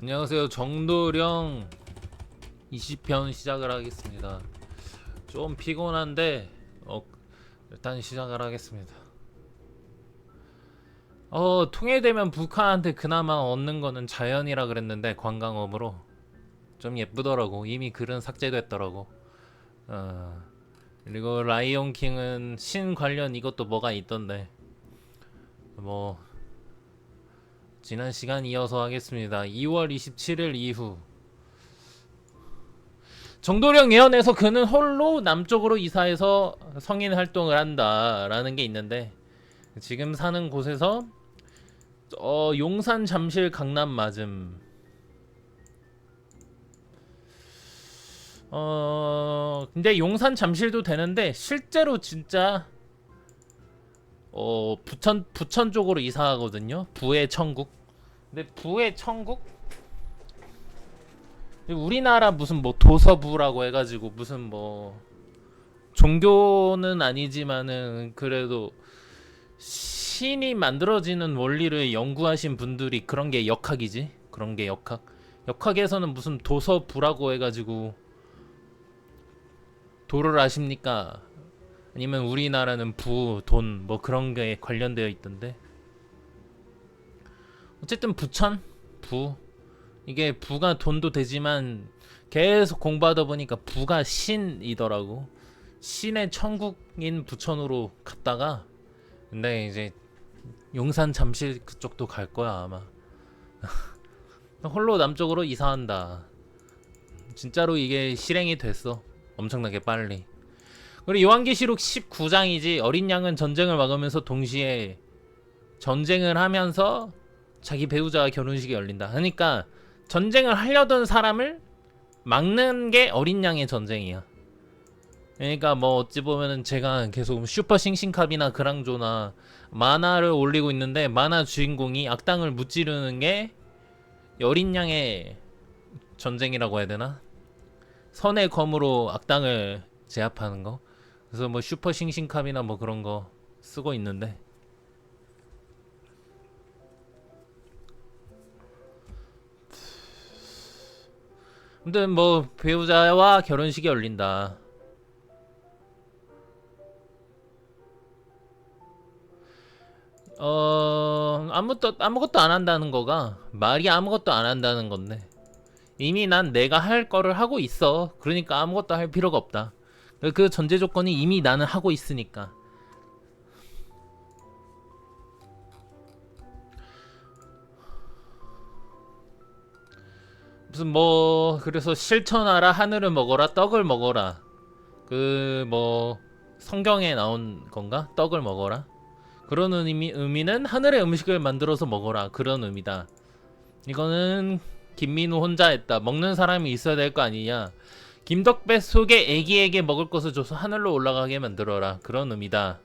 안녕하세요. 정도령 20편 시작을 하겠습니다. 좀 피곤한데 일단 시작을 하겠습니다. 통일되면 북한한테 그나마 얻는 거는 자연이라 그랬는데 관광업으로 좀 예쁘더라고. 이미 글은 삭제됐더라고. 그리고 라이온킹은 신 관련 이것도 뭐가 있던데 뭐 지난 시간 이어서 하겠습니다. 2월 27일 이후 정도령 예언에서 그는 홀로 남쪽으로 이사해서 성인 활동을 한다라는 게 있는데 지금 사는 곳에서 용산 잠실 강남 맞음. 근데 용산 잠실도 되는데 실제로 진짜 부천 쪽으로 이사하거든요. 부의 천국. 근데 부의 천국? 우리나라 무슨 뭐 도서부라고 해가지고 무슨 뭐 종교는 아니지만은 그래도 신이 만들어지는 원리를 연구하신 분들이 그런 게 역학이지. 그런 게 역학. 역학에서는 무슨 도서부라고 해가지고 도를 아십니까? 아니면 우리나라는 부, 돈 뭐 그런 게 관련되어 있던데. 어쨌든 부천, 부 이게 부가 돈도 되지만 계속 공부하다 보니까 부가 신이더라고. 신의 천국인 부천으로 갔다가 근데 이제 용산 잠실 그쪽도 갈 거야 아마. 홀로 남쪽으로 이사한다. 진짜로 이게 실행이 됐어. 엄청나게 빨리. 그리고 요한계시록 19장이지. 어린 양은 전쟁을 막으면서 동시에 전쟁을 하면서 자기 배우자와 결혼식이 열린다. 그러니까 전쟁을 하려던 사람을 막는 게 어린 양의 전쟁이야. 그러니까 뭐 어찌 보면은 제가 계속 슈퍼 싱싱캅이나 그랑조나 만화를 올리고 있는데 만화 주인공이 악당을 무찌르는 게 어린 양의 전쟁이라고 해야 되나? 선의 검으로 악당을 제압하는 거. 그래서 뭐 슈퍼 싱싱캅이나 뭐 그런 거 쓰고 있는데 아무튼 뭐 배우자와 결혼식이 열린다. 아무것도 안 한다는 거가 말이 아무것도 안 한다는 건데 이미 난 내가 할 거를 하고 있어. 그러니까 아무것도 할 필요가 없다. 그 전제 조건이 이미 나는 하고 있으니까. 무슨 뭐 그래서 실천하라 하늘을 먹어라 떡을 먹어라 그 뭐 성경에 나온 건가 떡을 먹어라 그런 의미는 하늘의 음식을 만들어서 먹어라 그런 의미다. 이거는 김민우 혼자 했다. 먹는 사람이 있어야 될 거 아니냐. 김덕배 속에 애기에게 먹을 것을 줘서 하늘로 올라가게 만들어라 그런 의미다.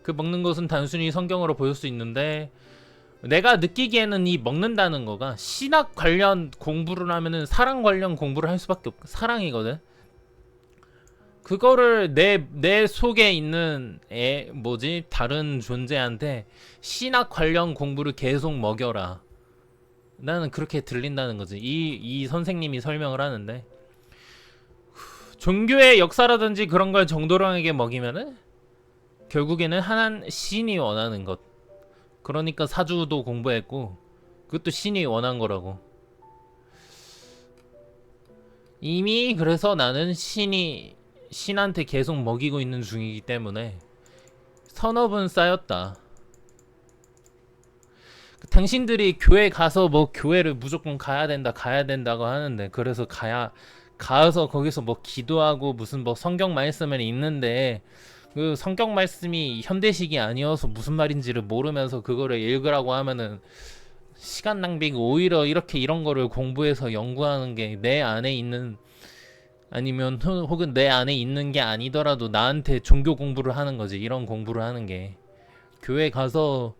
그 먹는 것은 단순히 성경으로 보일 수 있는데 내가 느끼기에는 이 먹는다는 거가 신학 관련 공부를 하면은 사랑 관련 공부를 할 수밖에 없고 사랑이거든. 그거를 내 속에 있는 다른 존재한테 신학 관련 공부를 계속 먹여라. 나는 그렇게 들린다는 거지. 이 선생님이 설명을 하는데 종교의 역사라든지 그런 걸 정도령에게 먹이면은 결국에는 한 신이 원하는 것. 그러니까 사주도 공부했고 그것도 신이 원한 거라고. 이미 그래서 나는 신한테 계속 먹이고 있는 중이기 때문에 선업은 쌓였다. 당신들이 교회 가서 뭐 교회를 무조건 가야 된다고 하는데 그래서 가서 거기서 뭐 기도하고 무슨 뭐 성경 말씀을 읽는데 그 성경 말씀이 현대식이 아니어서 무슨 말인지를 모르면서 그거를 읽으라고 하면은 시간 낭비고 오히려 이렇게 이런 거를 공부해서 연구하는 게 내 안에 있는 아니면 혹은 내 안에 있는 게 아니더라도 나한테 종교 공부를 하는 거지. 이런 공부를 하는 게 교회 가서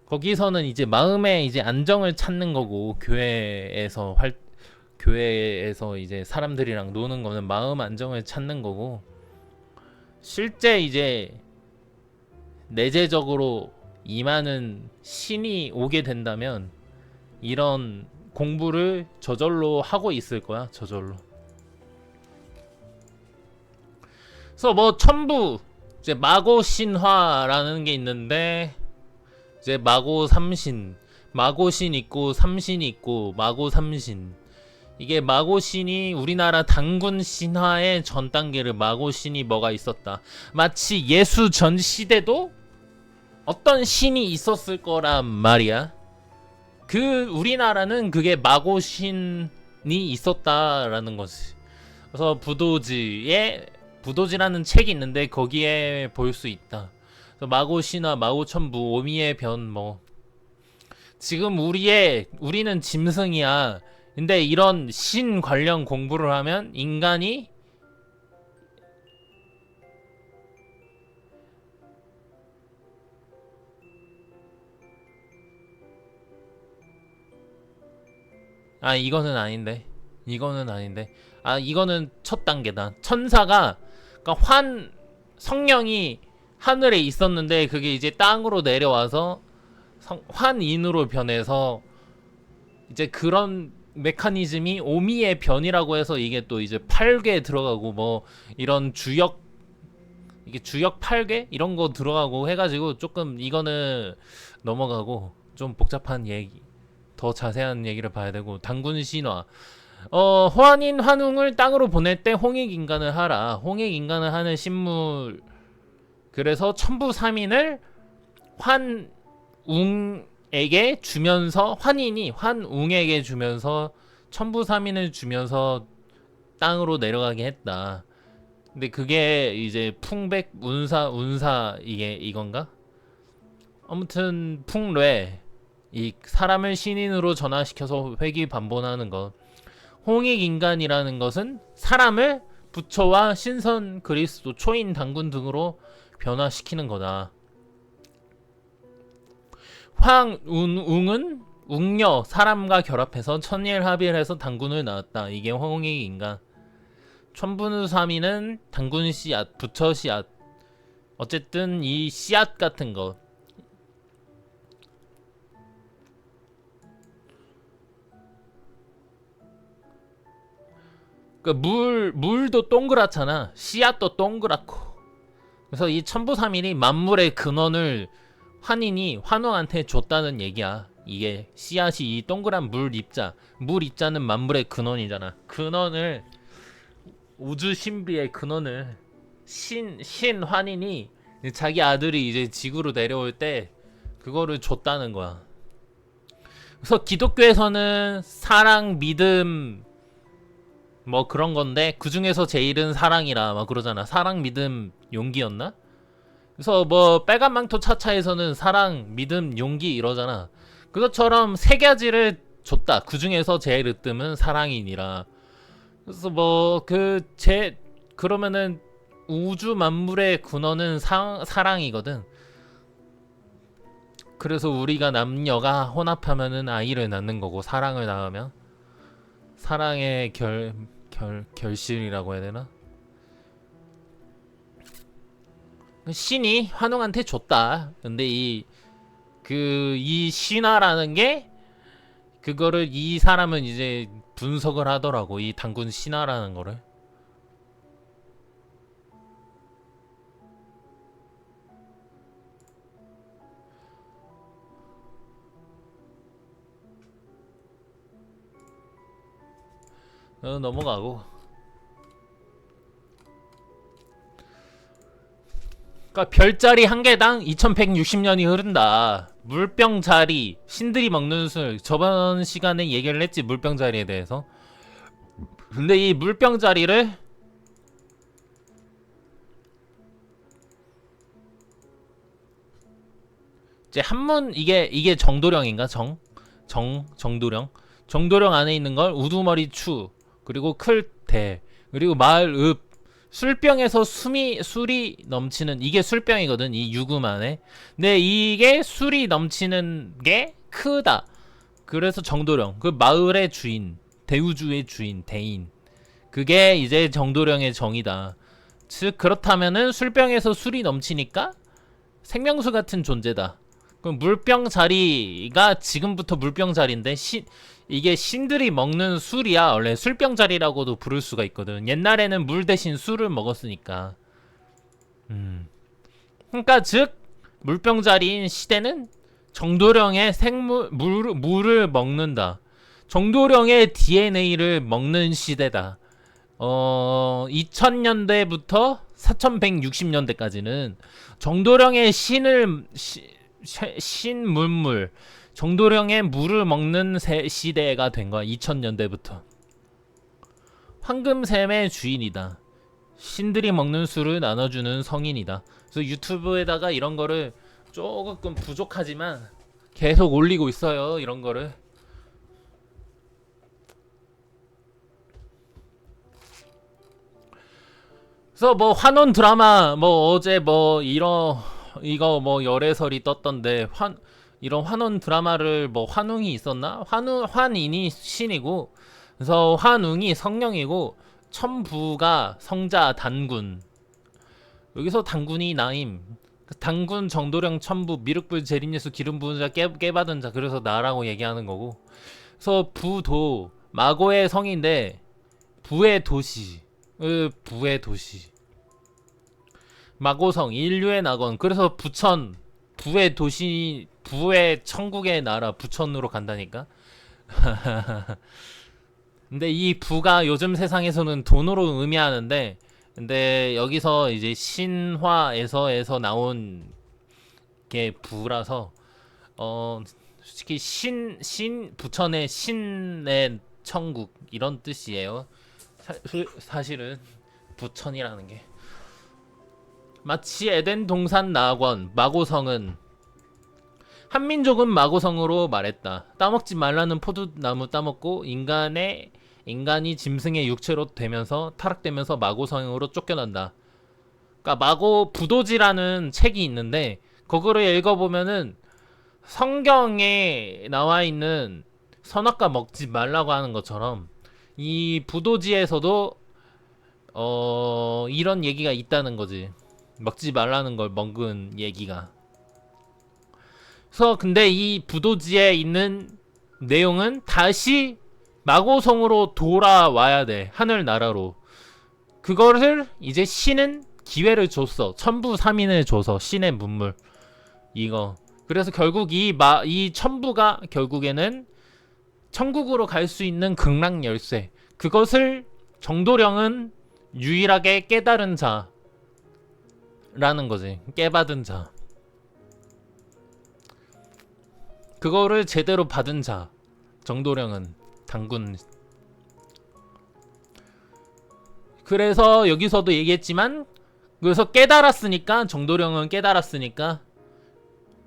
거기서는 이제 마음의 이제 안정을 찾는 거고 교회에서 이제 사람들이랑 노는 거는 마음 안정을 찾는 거고 실제 이제 내재적으로 임하는 신이 오게 된다면 이런 공부를 저절로 하고 있을 거야. 저절로. 그래서 뭐 첨부 이제 마고 신화라는 게 있는데 이제 마고 삼신, 마고신 있고 삼신 있고 마고 삼신. 이게 마고신이 우리나라 단군 신화의 전 단계를 마고신이 뭐가 있었다. 마치 예수 전 시대도 어떤 신이 있었을 거란 말이야. 그 우리나라는 그게 마고신이 있었다라는 거지. 그래서 부도지라는 책이 있는데 거기에 볼 수 있다. 그래서 마고신화, 마고천부, 오미의 변 뭐 지금 우리는 짐승이야. 근데 이런 신 관련 공부를 하면 인간이 이거는 아닌데. 이거는 첫 단계다. 천사가 그러니까 성령이 하늘에 있었는데 그게 이제 땅으로 내려와서 환인으로 변해서 이제 그런 메커니즘이 오미의 변이라고 해서 이게 또 이제 8개 들어가고 뭐 이런 이게 주역 8개 이런 거 들어가고 해가지고 조금 이거는 넘어가고 좀 복잡한 얘기, 더 자세한 얘기를 봐야 되고. 단군 신화. 호환인 환웅을 땅으로 보낼 때 홍익인간을 하라. 홍익인간을 하는 신물. 그래서 천부삼인을 환웅에게 주면서 환웅에게 주면서 천부삼인을 주면서 땅으로 내려가게 했다. 근데 그게 이제 풍백 운사 이건가? 아무튼 풍뢰, 이 사람을 신인으로 전환시켜서 회귀반복하는 것. 홍익인간이라는 것은 사람을 부처와 신선 그리스도, 초인 단군 등으로 변화시키는 거다. 황운웅은 웅녀 사람과 결합해서 천일합일해서 단군을 낳았다. 이게 홍익인간. 천부누삼이는 단군 씨앗, 부처 씨앗. 어쨌든 이 씨앗 같은 거. 그 물도 동그랗잖아. 씨앗도 동그랗고. 그래서 이 천부삼일이 만물의 근원을 환웅한테 줬다는 얘기야. 이게 씨앗이 이 동그란 물 입자는 만물의 근원이잖아. 근원을, 우주 신비의 근원을 환인이 자기 아들이 이제 지구로 내려올 때 그거를 줬다는 거야. 그래서 기독교에서는 사랑, 믿음 뭐 그런 건데 그 중에서 제일은 사랑이라 막 그러잖아. 사랑, 믿음, 용기였나? 그래서 뭐 빨간 망토 차차에서는 사랑, 믿음, 용기 이러잖아. 그것처럼 세 가지를 줬다. 그 중에서 제일 으뜸은 사랑이니라. 그래서 뭐 그러면은 우주 만물의 근원은 사랑이거든. 그래서 우리가 남녀가 혼합하면은 아이를 낳는 거고, 사랑을 낳으면 사랑의 결실이라고 해야 되나? 신이 환웅한테 줬다. 근데 이 신화라는 게 그거를 이 사람은 이제 분석을 하더라고. 이 단군 신화라는 거를. 넘어가고. 그러니까 별자리 한 개당 2160년이 흐른다. 물병자리, 신들이 먹는 술. 저번 시간에 얘기를 했지, 물병자리에 대해서. 근데 이 물병자리를 이제 한문, 이게 정도령인가? 정도령. 정도령 안에 있는 걸 우두머리 추, 그리고 클대, 그리고 마을 읍, 술병에서 술이 넘치는, 이게 술병이거든, 이 유금 안에. 근데 이게 술이 넘치는 게 크다. 그래서 정도령, 그 마을의 주인, 대우주의 주인, 대인. 그게 이제 정도령의 정이다. 즉 그렇다면은 술병에서 술이 넘치니까 생명수 같은 존재다. 그럼 물병 자리가 지금부터 물병 자리인데 이게 신들이 먹는 술이야. 원래 술병 자리라고도 부를 수가 있거든. 옛날에는 물 대신 술을 먹었으니까. 그러니까 즉 물병 자리인 시대는 정도령의 물을 먹는다. 정도령의 DNA를 먹는 시대다. 2000년대부터 4160년대까지는 정도령의 신물물 정도령의 물을 먹는 시대가 된 거야. 2000년대부터. 황금샘의 주인이다. 신들이 먹는 술을 나눠주는 성인이다. 그래서 유튜브에다가 이런 거를 조금 부족하지만 계속 올리고 있어요. 이런 거를. 그래서 뭐 환원 드라마 뭐 어제 뭐 이거 뭐 열애설이 떴던데 이런 환원 드라마를 뭐 환웅이 있었나? 환인이 신이고, 그래서 환웅이 성령이고, 첨부가 성자 단군. 여기서 단군이 나임. 단군 정도령 첨부 미륵불 재림예수 기름 부은 자 깨받은 자. 그래서 나라고 얘기하는 거고. 그래서 부도 마고의 성인데 부의 도시. 부의 도시. 마고성 인류의 낙원. 그래서 부천 부의 도시 부의 천국의 나라 부천으로 간다니까. 근데 이 부가 요즘 세상에서는 돈으로 의미하는데, 근데 여기서 이제 신화에서 나온 게 부라서 솔직히 부천의 신의 천국 이런 뜻이에요. 사실은 부천이라는 게 마치 에덴 동산 낙원 마고성은 한민족은 마고성으로 말했다. 따먹지 말라는 포도나무 따먹고 인간이 짐승의 육체로 되면서 타락되면서 마고성으로 쫓겨난다. 그러니까 마고 부도지라는 책이 있는데 그거를 읽어보면은 성경에 나와 있는 선악과 먹지 말라고 하는 것처럼 이 부도지에서도 이런 얘기가 있다는 거지. 먹지 말라는 걸 먹은 얘기가. 그래서 근데 이 부도지에 있는 내용은 다시 마고성으로 돌아와야 돼. 하늘나라로. 그거를 이제 신은 기회를 줬어. 천부삼인을 줘서 신의 문물 이거. 그래서 결국 이 천부가 결국에는 천국으로 갈 수 있는 극락 열쇠. 그것을 정도령은 유일하게 깨달은 자라는 거지. 깨받은 자. 그거를 제대로 받은 자. 정도령은 단군. 그래서 여기서도 얘기했지만 그래서 깨달았으니까 정도령은 깨달았으니까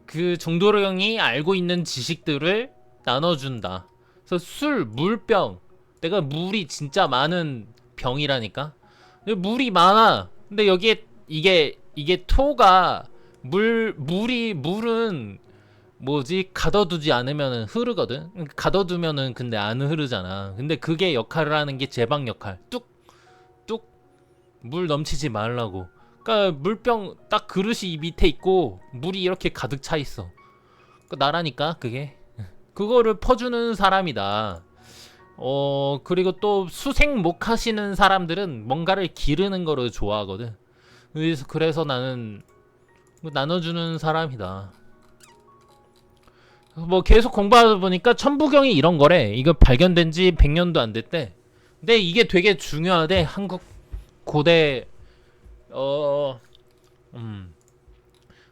그 정도령이 알고 있는 지식들을 나눠준다. 그래서 술, 물병. 내가 물이 진짜 많은 병이라니까. 물이 많아. 근데 여기에 이게 토가 물은 뭐지 가둬두지 않으면 흐르거든. 가둬두면은 근데 안 흐르잖아. 근데 그게 역할을 하는 게 제방 역할. 뚝뚝 물 넘치지 말라고. 그러니까 물병 딱 그릇이 이 밑에 있고 물이 이렇게 가득 차 있어. 나라니까 그게. 그거를 퍼주는 사람이다. 그리고 또 수생목 하시는 사람들은 뭔가를 기르는 거를 좋아하거든. 그래서 나는 나눠주는 사람이다. 뭐 계속 공부하다 보니까 천부경이 이런 거래. 이거 발견된 지 100년도 안 됐대. 근데 이게 되게 중요하대. 한국 고대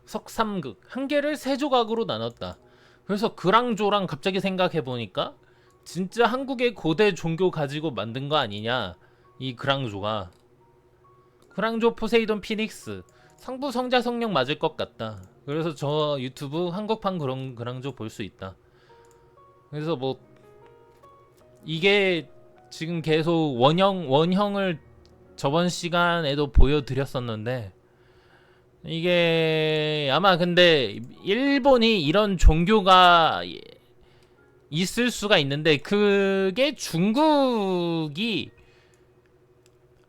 석삼극 한 개를 세 조각으로 나눴다. 그래서 그랑조랑 갑자기 생각해 보니까 진짜 한국의 고대 종교 가지고 만든 거 아니냐. 이 그랑조가. 그랑조 포세이돈 피닉스 상부 성자 성령 맞을 것 같다. 그래서 저 유튜브 한국판 그랑조 볼 수 있다. 그래서 뭐 이게 지금 계속 원형을 저번 시간에도 보여드렸었는데 이게 아마 근데 일본이 이런 종교가 있을 수가 있는데 그게 중국이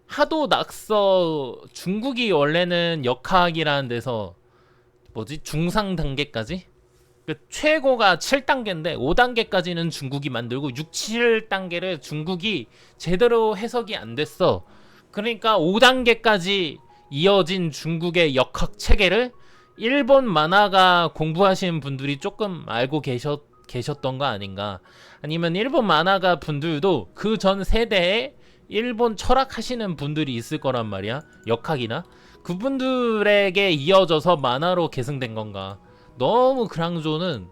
하도 낙서 중국이 원래는 역학이라는 데서 뭐지 중상 단계까지 그 최고가 7단계인데 5단계까지는 중국이 만들고 6, 7단계를 중국이 제대로 해석이 안 됐어. 그러니까 5단계까지 이어진 중국의 역학 체계를 일본 만화가 공부하시는 분들이 조금 알고 계셨던 거 아닌가. 아니면 일본 만화가 분들도 그 전 세대에 일본 철학 하시는 분들이 있을 거란 말이야. 역학이나. 그분들에게 이어져서 만화로 계승된 건가. 너무 그랑조는,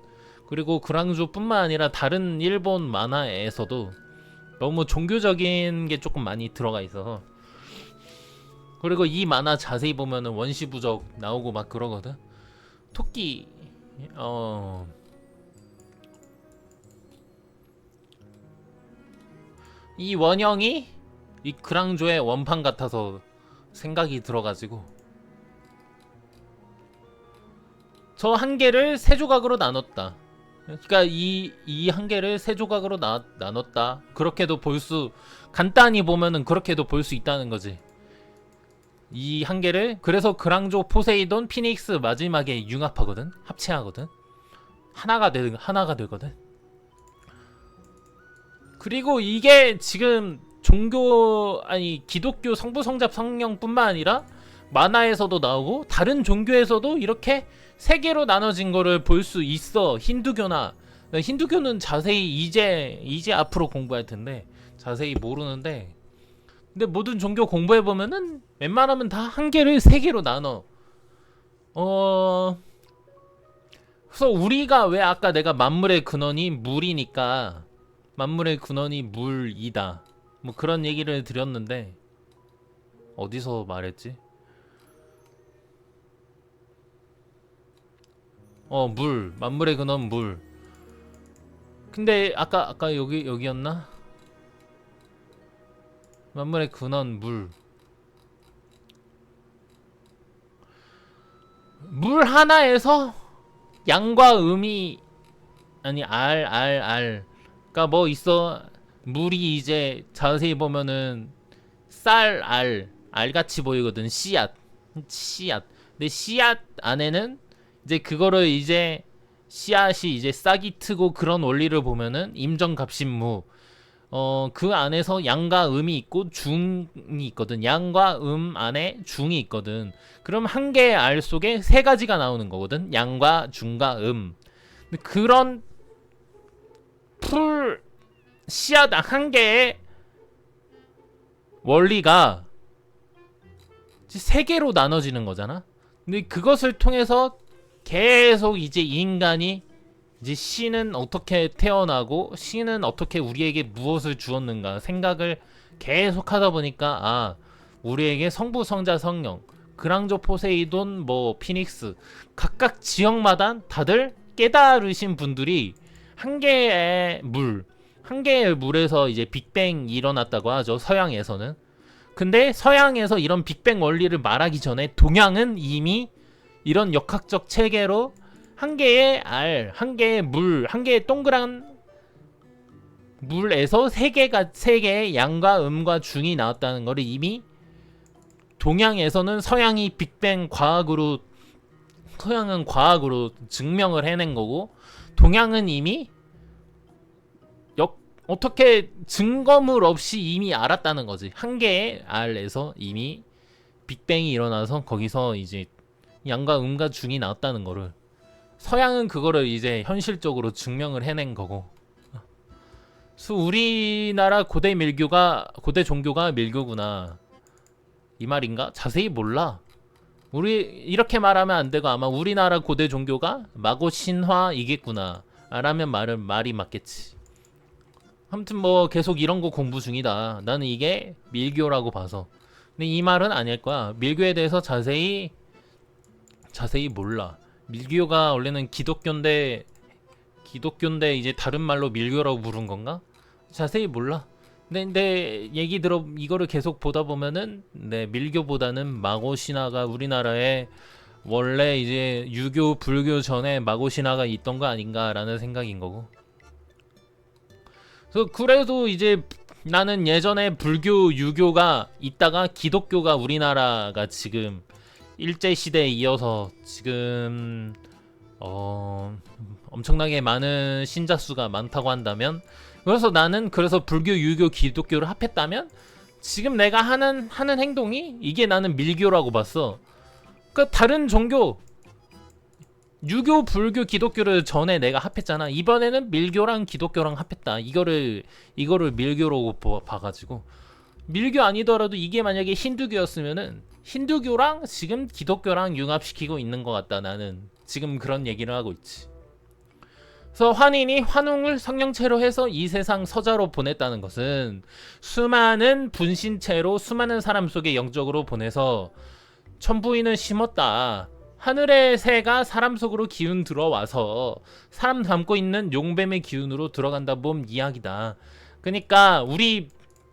그리고 그랑조뿐만 아니라 다른 일본 만화에서도 너무 종교적인 게 조금 많이 들어가 있어서. 그리고 이 만화 자세히 보면은 원시 부적 나오고 막 그러거든. 토끼 이 원형이 이 그랑조의 원판 같아서 생각이 들어가지고 저 한 개를 세 조각으로 나눴다. 그러니까 이 한 개를 세 조각으로 나눴다. 그렇게도 간단히 보면은 그렇게도 볼 수 있다는 거지. 이 한 개를. 그래서 그랑조, 포세이돈, 피닉스 마지막에 융합하거든. 합체하거든. 하나가 되거든. 그리고 이게 지금 기독교 성부성잡 성령뿐만 아니라 만화에서도 나오고 다른 종교에서도 이렇게 세 개로 나눠진 거를 볼 수 있어. 힌두교는 자세히 이제 앞으로 공부할 텐데 자세히 모르는데, 근데 모든 종교 공부해 보면은 웬만하면 다 한 개를 세 개로 나눠. 그래서 우리가 왜 아까 내가 만물의 근원이 물이니까 만물의 근원이 물이다, 뭐 그런 얘기를 드렸는데 어디서 말했지? 만물의 근원 물. 근데 아까 여기였나? 만물의 근원 물. 물 하나에서 양과 음이 그러니까 뭐 있어. 물이 이제 자세히 보면은 알같이 보이거든. 씨앗. 근데 씨앗 안에는 이제 그거를 이제 씨앗이 이제 싹이 트고 그런 원리를 보면은 임정갑신무. 그 안에서 양과 음이 있고 중이 있거든. 양과 음 안에 중이 있거든. 그럼 한 개의 알 속에 세 가지가 나오는 거거든. 양과 중과 음. 그런 씨앗 한 개의 원리가 세 개로 나눠지는 거잖아. 근데 그것을 통해서 계속 이제 인간이 이제 신은 어떻게 태어나고 신은 어떻게 우리에게 무엇을 주었는가 생각을 계속 하다 보니까 우리에게 성부 성자 성령, 그랑조, 포세이돈, 뭐 피닉스 각각 지역마다 다들 깨달으신 분들이 한 개의 물에서 이제 빅뱅이 일어났다고 하죠. 서양에서는. 근데 서양에서 이런 빅뱅 원리를 말하기 전에 동양은 이미 이런 역학적 체계로 한 개의 한 개의 한 개의 동그란 물에서 세 개의 양과 음과 중이 나왔다는 것을 이미 동양에서는 서양은 과학으로 증명을 해낸 거고, 동양은 이미 어떻게 증거물 없이 이미 알았다는 거지. 한 개의 알에서 이미 빅뱅이 일어나서 거기서 이제 양과 음과 중이 나왔다는 거를 서양은 그거를 이제 현실적으로 증명을 해낸 거고. 우리나라 고대 종교가 밀교구나 이 말인가? 자세히 몰라. 우리 이렇게 말하면 안 되고 아마 우리나라 고대 종교가 마고 신화이겠구나 라면 말이 맞겠지. 아무튼 뭐 계속 이런 거 공부 중이다. 나는 이게 밀교라고 봐서. 근데 이 말은 아닐 거야. 밀교에 대해서 자세히 몰라. 밀교가 원래는 기독교인데 이제 다른 말로 밀교라고 부른 건가? 자세히 몰라. 근데 이거를 계속 보다 보면은 밀교보다는 마고 신화가 우리나라에 원래 이제 유교 불교 전에 마고 신화가 있던 거 아닌가라는 생각인 거고. 그래도 이제 나는 예전에 불교, 유교가 있다가 기독교가 우리나라가 지금 일제시대에 이어서 지금 엄청나게 많은 신자 수가 많다고 한다면, 그래서 나는 그래서 불교, 유교, 기독교를 합했다면 지금 내가 하는 행동이 이게 나는 밀교라고 봤어. 그러니까 다른 종교, 유교, 불교, 기독교를 전에 내가 합했잖아. 이번에는 밀교랑 기독교랑 합했다. 이거를 밀교라고 봐가지고, 밀교 아니더라도 이게 만약에 힌두교였으면은 힌두교랑 지금 기독교랑 융합시키고 있는 것 같다. 나는 지금 그런 얘기를 하고 있지. 그래서 환인이 환웅을 성령체로 해서 이 세상 서자로 보냈다는 것은 수많은 분신체로 수많은 사람 속에 영적으로 보내서 천부인을 심었다. 하늘의 새가 사람 속으로 기운 들어와서 사람 담고 있는 용뱀의 기운으로 들어간다 봄 이야기다. 그러니까 우리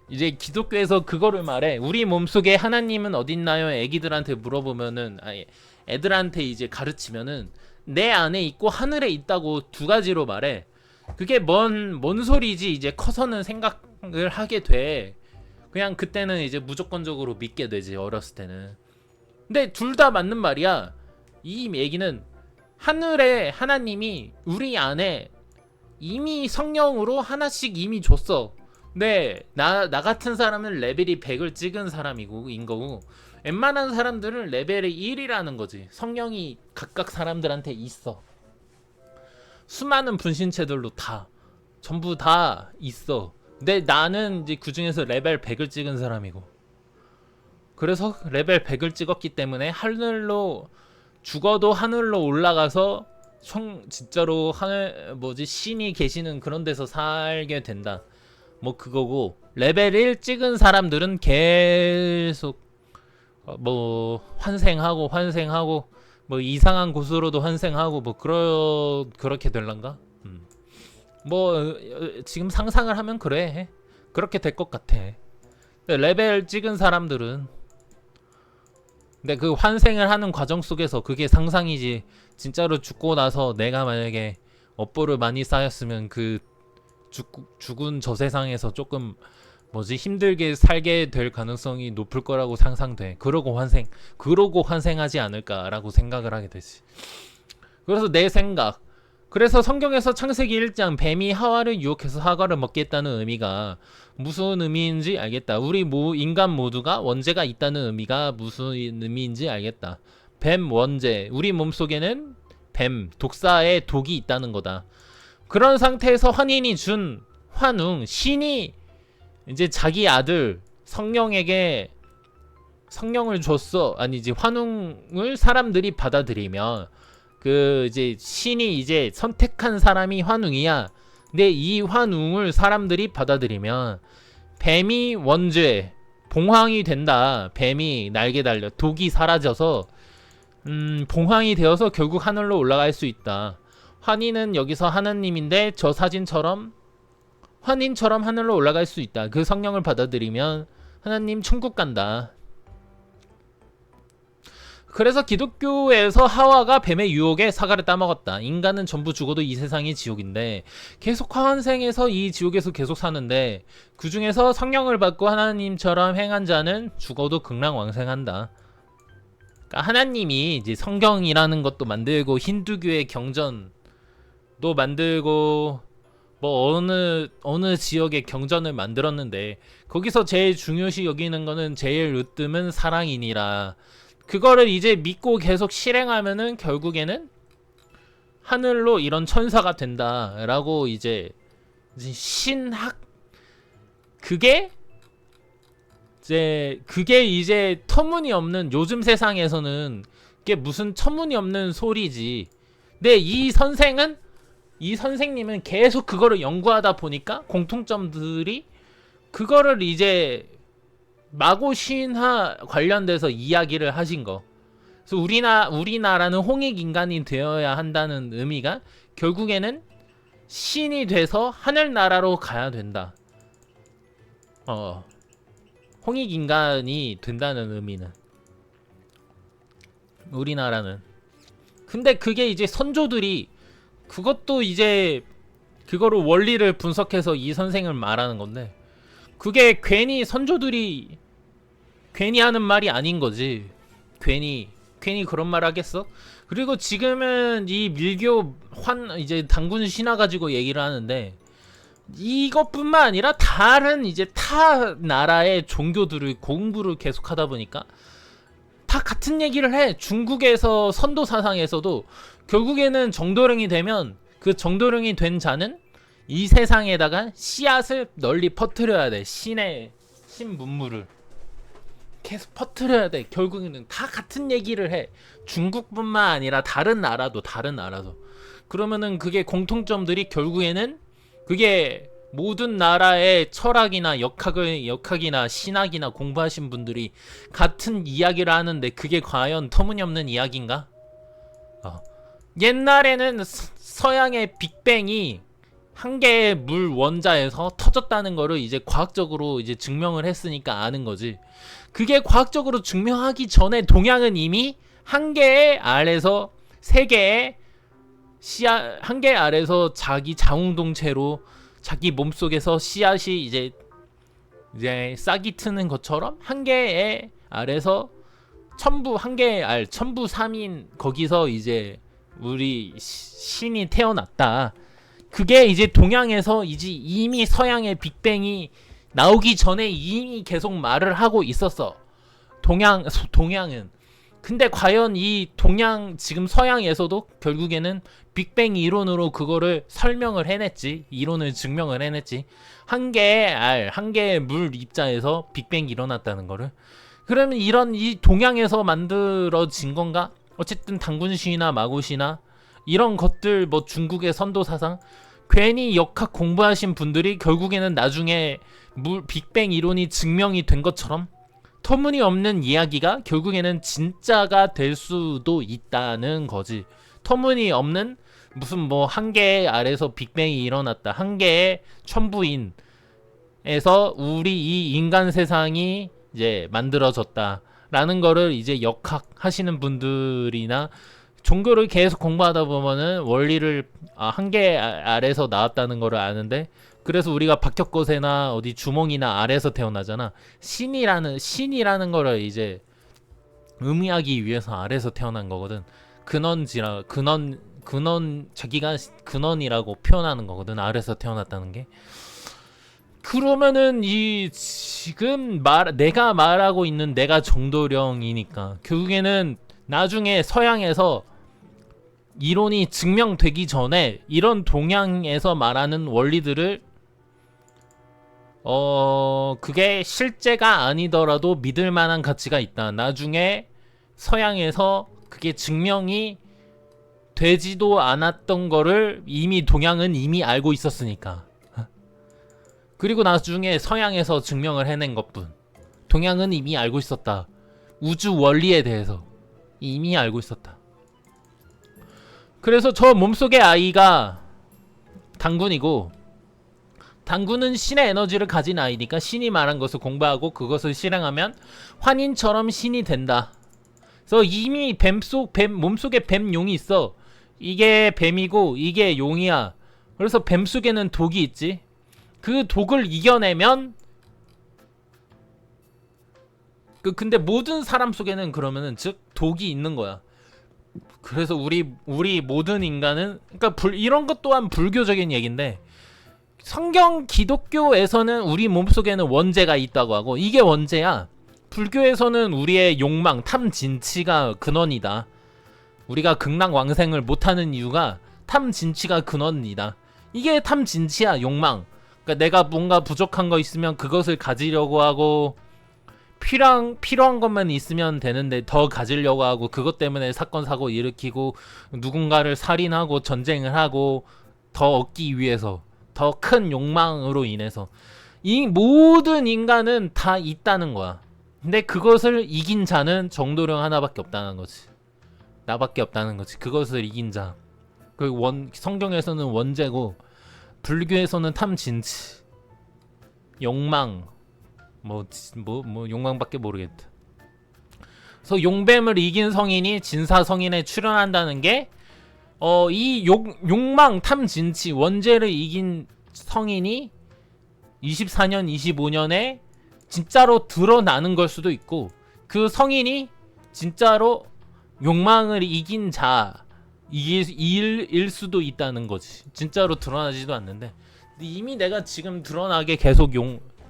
이제 기독교에서 그거를 말해. 우리 몸속에 하나님은 어딨나요? 애기들한테 물어보면은, 아니, 애들한테 이제 가르치면은 내 안에 있고 하늘에 있다고 두 가지로 말해. 그게 뭔 소리지? 이제 커서는 생각을 하게 돼. 그냥 그때는 이제 무조건적으로 믿게 되지, 어렸을 때는. 근데 둘 다 맞는 말이야. 이 얘기는 하늘의 하나님이 우리 안에 이미 성령으로 하나씩 이미 줬어. 근데 나 같은 사람은 레벨이 100을 찍은 사람이고 인 거고, 웬만한 사람들은 레벨이 1이라는 거지. 성령이 각각 사람들한테 있어. 수많은 분신체들로 다 전부 다 있어. 근데 나는 이제 그 중에서 레벨 100을 찍은 사람이고, 그래서 레벨 100을 찍었기 때문에 하늘로 죽어도 하늘로 올라가서 진짜로 하늘 신이 계시는 그런 데서 살게 된다. 뭐 그거고, 레벨 1 찍은 사람들은 계속 뭐 환생하고 뭐 이상한 곳으로도 환생하고 뭐 그렇게 될란가? 뭐 지금 상상을 하면 그래. 그렇게 될 것 같아. 레벨 찍은 사람들은, 근데 그 환생을 하는 과정 속에서 그게 상상이지, 진짜로 죽고 나서 내가 만약에 업보를 많이 쌓였으면 그 죽은 저 세상에서 조금 힘들게 살게 될 가능성이 높을 거라고 상상돼. 그러고 환생하지 않을까라고 생각을 하게 되지. 그래서 내 생각, 그래서 성경에서 창세기 1장 뱀이 하와를 유혹해서 사과를 먹게 했다는 의미가 무슨 의미인지 알겠다. 우리 인간 모두가 원죄가 있다는 의미가 무슨 의미인지 알겠다. 뱀 원죄, 우리 몸속에는 뱀 독사의 독이 있다는 거다. 그런 상태에서 환인이 준 환웅, 신이 이제 자기 아들 성령에게 성령을 줬어. 아니지, 환웅을 사람들이 받아들이면 그 이제 신이 이제 선택한 사람이 환웅이야. 근데 이 환웅을 사람들이 받아들이면 뱀이 원죄, 봉황이 된다. 뱀이 날개 달려 독이 사라져서 봉황이 되어서 결국 하늘로 올라갈 수 있다. 환인은 여기서 하나님인데 저 사진처럼 환인처럼 하늘로 올라갈 수 있다. 그 성령을 받아들이면 하나님 천국 간다. 그래서 기독교에서 하와가 뱀의 유혹에 사과를 따먹었다. 인간은 전부 죽어도 이 세상이 지옥인데 계속 환생해서 이 지옥에서 계속 사는데, 그 중에서 성령을 받고 하나님처럼 행한 자는 죽어도 극락왕생한다. 그러니까 하나님이 이제 성경이라는 것도 만들고 힌두교의 경전도 만들고 뭐 어느 지역의 경전을 만들었는데, 거기서 제일 중요시 여기는 거는 제일 으뜸은 사랑이니라. 그거를 이제 믿고 계속 실행하면은 결국에는 하늘로 이런 천사가 된다라고 이제 신학, 그게 이제 터무니없는, 요즘 세상에서는 그게 무슨 터무니없는 소리지. 근데 이 선생님은 계속 그거를 연구하다 보니까 공통점들이, 그거를 이제 마고신화 관련돼서 이야기를 하신 거. 그래서 우리나라는 홍익인간이 되어야 한다는 의미가 결국에는 신이 돼서 하늘나라로 가야 된다. 홍익인간이 된다는 의미는 우리나라는. 근데 그게 이제 선조들이 그것도 이제 그거를 원리를 분석해서 이 선생을 말하는 건데, 그게 괜히 선조들이 괜히 하는 말이 아닌 거지. 괜히 그런 말 하겠어? 그리고 지금은 이 밀교 이제 당군 신화 가지고 얘기를 하는데, 이것뿐만 아니라 다른 이제 타 나라의 종교들을 공부를 계속하다 보니까 다 같은 얘기를 해. 중국에서 선도 사상에서도 결국에는 정도령이 되면 그 정도령이 된 자는 이 세상에다가 씨앗을 널리 퍼뜨려야 돼. 신의 신문물을 계속 퍼뜨려야 돼. 결국에는 다 같은 얘기를 해. 중국뿐만 아니라 다른 나라도. 그러면은 그게 공통점들이 결국에는 그게 모든 나라의 철학이나 역학이나 신학이나 공부하신 분들이 같은 이야기를 하는데 그게 과연 터무니없는 이야기인가? 옛날에는 서양의 빅뱅이 한 개의 물 원자에서 터졌다는 거를 이제 과학적으로 이제 증명을 했으니까 아는 거지. 그게 과학적으로 증명하기 전에 동양은 이미 한 개의 알에서 세 개의 씨앗, 한 개의 알에서 자기 자웅동체로 자기 몸속에서 씨앗이 이제 싹이 트는 것처럼 한 개의 알에서 한 개의 알, 천부 3인 거기서 이제 우리 신이 태어났다. 그게 이제 동양에서 이제 이미 서양의 빅뱅이 나오기 전에 이미 계속 말을 하고 있었어. 동양은. 근데 과연 이 지금 서양에서도 결국에는 빅뱅 이론으로 그거를 설명을 해냈지. 이론을 증명을 해냈지. 한 개의 알, 한 개의 물 입자에서 빅뱅이 일어났다는 거를. 그러면 이 동양에서 만들어진 건가? 어쨌든 당군시나 마고시나 이런 것들, 뭐 중국의 선도 사상, 괜히 역학 공부하신 분들이 결국에는 나중에 빅뱅 이론이 증명이 된 것처럼 터무니없는 이야기가 결국에는 진짜가 될 수도 있다는 거지. 터무니없는 무슨 뭐 한 개의 알에서 빅뱅이 일어났다, 한 개의 천부인에서 우리 이 인간 세상이 이제 만들어졌다라는 거를 이제 역학 하시는 분들이나 종교를 계속 공부하다 보면은 원리를 한 개 알에서 나왔다는 거를 아는데, 그래서 우리가 박혁거세나 어디 주몽이나 알에서 태어나잖아. 신이라는 거를 이제 의미하기 위해서 알에서 태어난 거거든. 자기가 근원이라고 표현하는 거거든. 알에서 태어났다는 게. 그러면은 지금 내가 말하고 있는 내가 정도령이니까 결국에는 나중에 서양에서 이론이 증명되기 전에 이런 동양에서 말하는 원리들을 그게 실제가 아니더라도 믿을 만한 가치가 있다. 나중에 서양에서 그게 증명이 되지도 않았던 거를 이미 동양은 이미 알고 있었으니까. 그리고 나중에 서양에서 증명을 해낸 것뿐. 동양은 이미 알고 있었다. 우주 원리에 대해서 이미 알고 있었다. 그래서 저 몸속의 아이가 당군이고, 당군은 신의 에너지를 가진 아이니까 신이 말한 것을 공부하고 그것을 실행하면 환인처럼 신이 된다. 그래서 이미 몸속에 뱀용이 있어. 이게 뱀이고 이게 용이야. 그래서 뱀 속에는 독이 있지. 그 독을 이겨내면 근데 모든 사람 속에는 그러면은 즉 독이 있는 거야. 그래서 우리 모든 인간은, 그러니까 이런 것 또한 불교적인 얘기인데, 성경 기독교에서는 우리 몸속에는 원죄가 있다고 하고 이게 원죄야. 불교에서는 우리의 욕망, 탐, 진치가 근원이다. 우리가 극락왕생을 못하는 이유가 탐, 진치가 근원이다. 이게 탐, 진치야. 욕망. 그러니까 내가 뭔가 부족한 거 있으면 그것을 가지려고 하고, 필요한 것만 있으면 되는데 더 가지려고 하고, 그것 때문에 사건 사고 일으키고 누군가를 살인하고 전쟁을 하고, 더 얻기 위해서, 더 큰 욕망으로 인해서 이 모든 인간은 다 있다는 거야. 근데 그것을 이긴 자는 정도령 하나밖에 없다는 거지. 나밖에 없다는 거지. 그것을 이긴 자. 성경에서는 원죄고 불교에서는 탐진치, 욕망, 뭐 욕망밖에 모르겠다. 그래서 용뱀을 이긴 성인이 진사 성인에 출연한다는 게 이 욕망, 탐, 진치, 원죄를 이긴 성인이 24년, 25년에 진짜로 드러나는 걸 수도 있고, 그 성인이 진짜로 욕망을 이긴 자 일 수도 있다는 거지. 진짜로 드러나지도 않는데 이미 내가 지금 드러나게 계속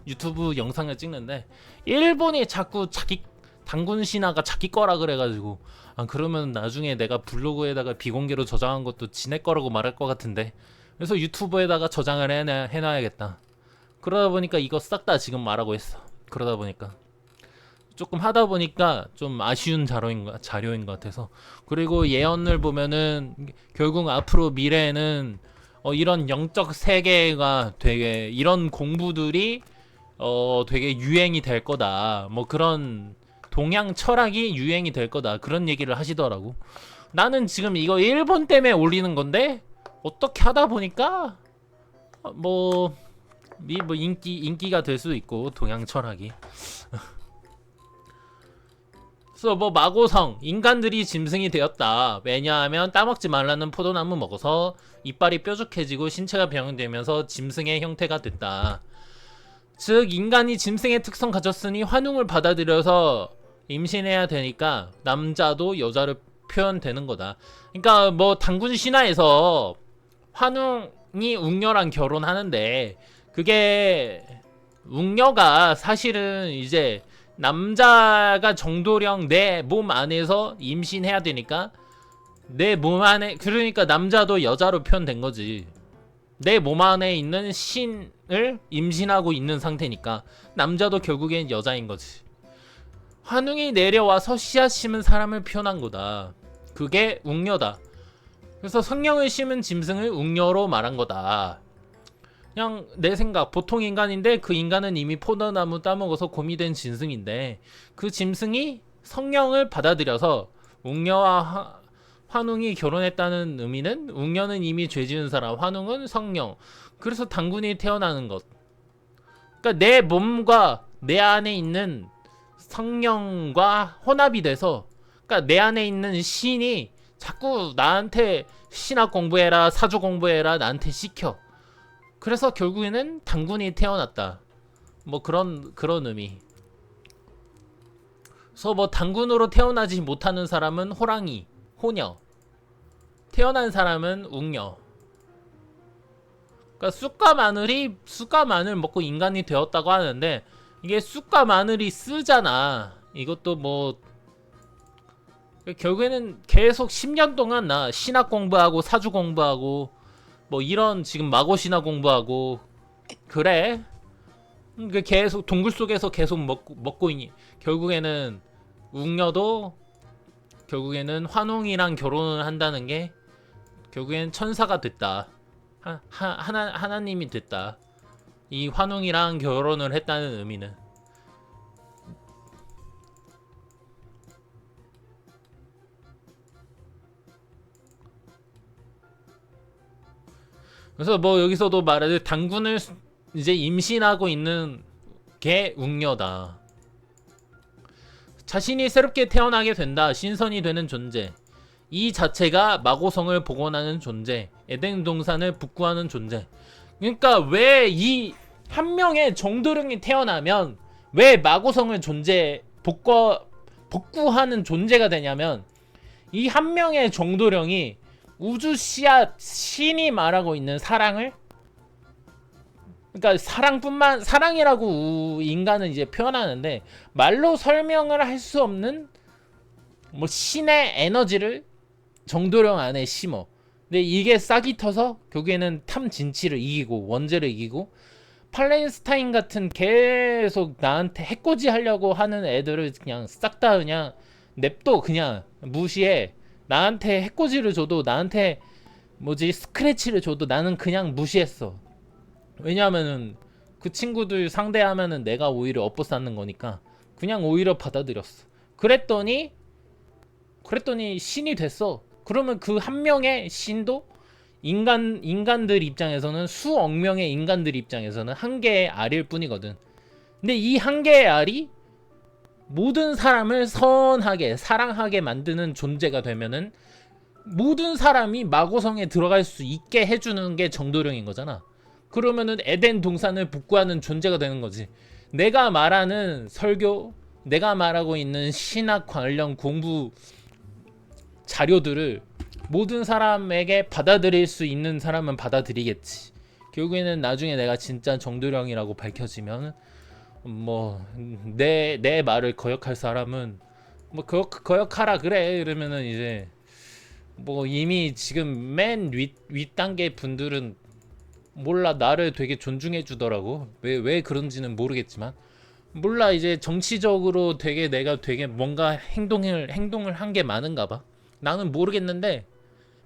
유튜브 영상을 찍는데 일본이 자꾸 자기 단군 신화가 자기 거라 그래가지고 그러면 나중에 내가 블로그에다가 비공개로 저장한 것도 지네 거라고 말할 것 같은데 그래서 유튜브에다가 저장을 해놔야겠다. 그러다 보니까 이거 싹 다 지금 말하고 있어. 그러다 보니까 조금 하다 보니까 좀 아쉬운 자료인 것 같아서. 그리고 예언을 보면은 결국 앞으로 미래에는 이런 영적 세계가 되게 이런 공부들이 되게 유행이 될 거다. 뭐 그런 동양 철학이 유행이 될 거다. 그런 얘기를 하시더라고. 나는 지금 이거 일본 때문에 올리는 건데 어떻게 하다 보니까 뭐 인기가 될 수도 있고 동양 철학이. 그래서 뭐 마고성 인간들이 짐승이 되었다. 왜냐하면 따먹지 말라는 포도나무 먹어서 이빨이 뾰족해지고 신체가 변형되면서 짐승의 형태가 됐다. 즉 인간이 짐승의 특성 가졌으니 환웅을 받아들여서 임신해야 되니까 남자도 여자를 표현되는 거다. 그러니까 뭐 단군 신화에서 환웅이 웅녀랑 결혼하는데 그게 웅녀가 사실은 이제 남자가 정도령 내 몸 안에서 임신해야 되니까 내 몸 안에 그러니까 남자도 여자로 표현된 거지. 내 몸 안에 있는 신을 임신하고 있는 상태니까 남자도 결국엔 여자인 거지. 환웅이 내려와서 씨앗 심은 사람을 표현한 거다. 그게 웅녀다. 그래서 성령을 심은 짐승을 웅녀로 말한 거다. 그냥 내 생각 보통 인간인데 그 인간은 이미 포도나무 따먹어서 곰이 된 짐승인데 그 짐승이 성령을 받아들여서 웅녀와 환웅이 결혼했다는 의미는 웅녀는 이미 죄 지은 사람, 환웅은 성령. 그래서 단군이 태어나는 것. 그러니까 내 몸과 내 안에 있는 성령과 혼합이 돼서 그러니까 내 안에 있는 신이 자꾸 나한테 신학 공부해라 사주 공부해라 나한테 시켜. 그래서 결국에는 단군이 태어났다. 뭐 그런 의미. 그래서 뭐 단군으로 태어나지 못하는 사람은 호랑이, 호녀. 태어난 사람은 웅녀. 그러니까 쑥과 마늘 먹고 인간이 되었다고 하는데 이게 쑥과 마늘이 쓰잖아. 이것도 뭐 결국에는 계속 10년 동안 나 신학 공부하고 사주 공부하고 뭐 이런 지금 마고신화 공부하고 그래. 계속 동굴 속에서 계속 먹고 있니. 결국에는 웅녀도 결국에는 환웅이랑 결혼을 한다는 게 결국엔 천사가 됐다. 하나님이 됐다. 이 환웅이랑 결혼을 했다는 의미는. 그래서 뭐 여기서도 말하듯 단군을 이제 임신하고 있는 게 웅녀다. 자신이 새롭게 태어나게 된다. 신선이 되는 존재. 이 자체가 마고성을 복원하는 존재. 에덴 동산을 복구하는 존재. 그러니까 왜 이 한 명의 정도령이 태어나면 왜 마고성을 복구하는 존재가 되냐면 이 한 명의 정도령이 우주 씨앗 신이 말하고 있는 사랑을 그러니까 사랑이라고 인간은 이제 표현하는데 말로 설명을 할 수 없는 뭐 신의 에너지를 정도령 안에 심어. 근데 이게 싹이 터서 결국에는 탐진치를 이기고 원죄를 이기고 팔레인스타인 같은 계속 나한테 해코지 하려고 하는 애들을 그냥 싹 다 그냥 냅둬. 그냥 무시해. 나한테 해코지를 줘도 나한테 스크래치를 줘도 나는 그냥 무시했어. 왜냐하면은 그 친구들 상대하면은 내가 오히려 업보 쌓는 거니까 그냥 오히려 받아들였어. 그랬더니 신이 됐어. 그러면 그 한 명의 신도 인간들 입장에서는 수억 명의 인간들 입장에서는 한 개의 알일 뿐이거든. 근데 이 한 개의 알이 모든 사람을 선하게 사랑하게 만드는 존재가 되면은 모든 사람이 마고성에 들어갈 수 있게 해주는 게 정도령인 거잖아. 그러면은 에덴 동산을 복구하는 존재가 되는 거지. 내가 말하는 설교, 내가 말하고 있는 신학 관련 공부 자료들을 모든 사람에게 받아들일 수 있는 사람은 받아들이겠지. 결국에는 나중에 내가 진짜 정도령이라고 밝혀지면 뭐 내 말을 거역할 사람은 뭐 거역하라 그래 이러면은 이제 뭐 이미 지금 맨 윗 단계 분들은 몰라 나를 되게 존중해 주더라고. 왜 그런지는 모르겠지만 몰라 이제 정치적으로 되게 내가 되게 뭔가 행동을 한 게 많은가 봐. 나는 모르겠는데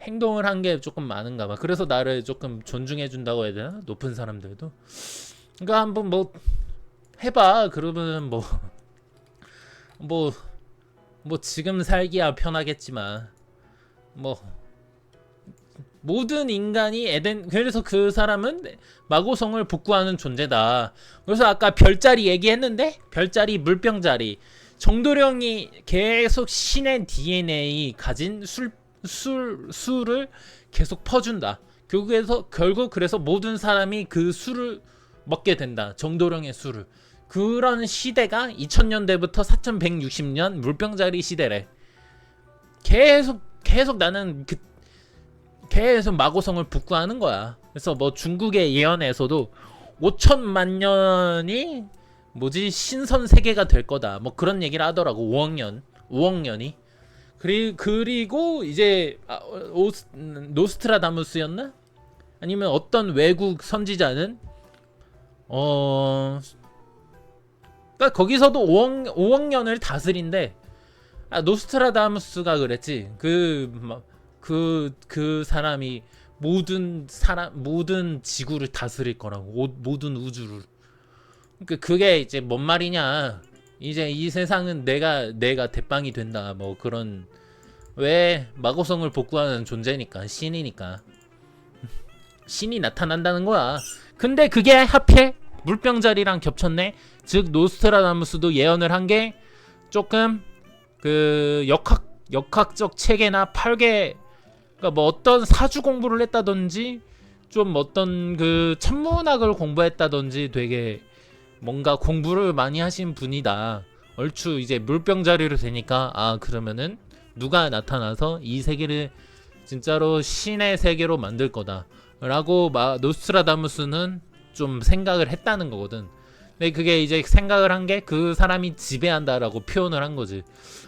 행동을 한 게 조금 많은가 봐. 그래서 나를 조금 존중해 준다고 해야 되나? 높은 사람들도. 그러니까 한번 뭐 해봐. 그러면 뭐 지금 살기야 편하겠지만 뭐 모든 인간이 그래서 그 사람은 마고성을 복구하는 존재다. 그래서 아까 별자리 얘기했는데 별자리 물병자리 정도령이 계속 신의 DNA 가진 술을 계속 퍼준다. 결국 그래서 모든 사람이 그 술을 먹게 된다. 정도령의 술을. 그런 시대가 2000년대부터 4160년 물병자리 시대래. 계속 나는 계속 마고성을 복구하는 거야. 그래서 뭐 중국의 예언에서도 5천만 년이 뭐지 신선 세계가 될 거다. 뭐 그런 얘기를 하더라고. 5억 년이. 그리고 이제 노스트라다무스였나? 아니면 어떤 외국 선지자는 그러니까 거기서도 5억 년을 다스린대. 노스트라다무스가 그랬지. 그 사람이 모든 지구를 다스릴 거라고. 모든 우주를. 그러니까 그게 이제 뭔 말이냐? 이제 이 세상은 내가 대빵이 된다. 뭐 그런 왜 마고성을 복구하는 존재니까 신이니까 신이 나타난다는 거야. 근데 그게 하필 물병자리랑 겹쳤네. 즉 노스트라다무스도 예언을 한 게 조금 그 역학적 체계나 팔계 그러니까 뭐 어떤 사주 공부를 했다든지 좀 어떤 그 천문학을 공부했다든지 되게 뭔가 공부를 많이 하신 분이다. 얼추 이제 물병자리로 되니까 그러면은 누가 나타나서 이 세계를 진짜로 신의 세계로 만들 거다 라고 노스트라다무스는 좀 생각을 했다는 거거든. 근데 그게 이제 생각을 한 게 그 사람이 지배한다라고 표현을 한 거지.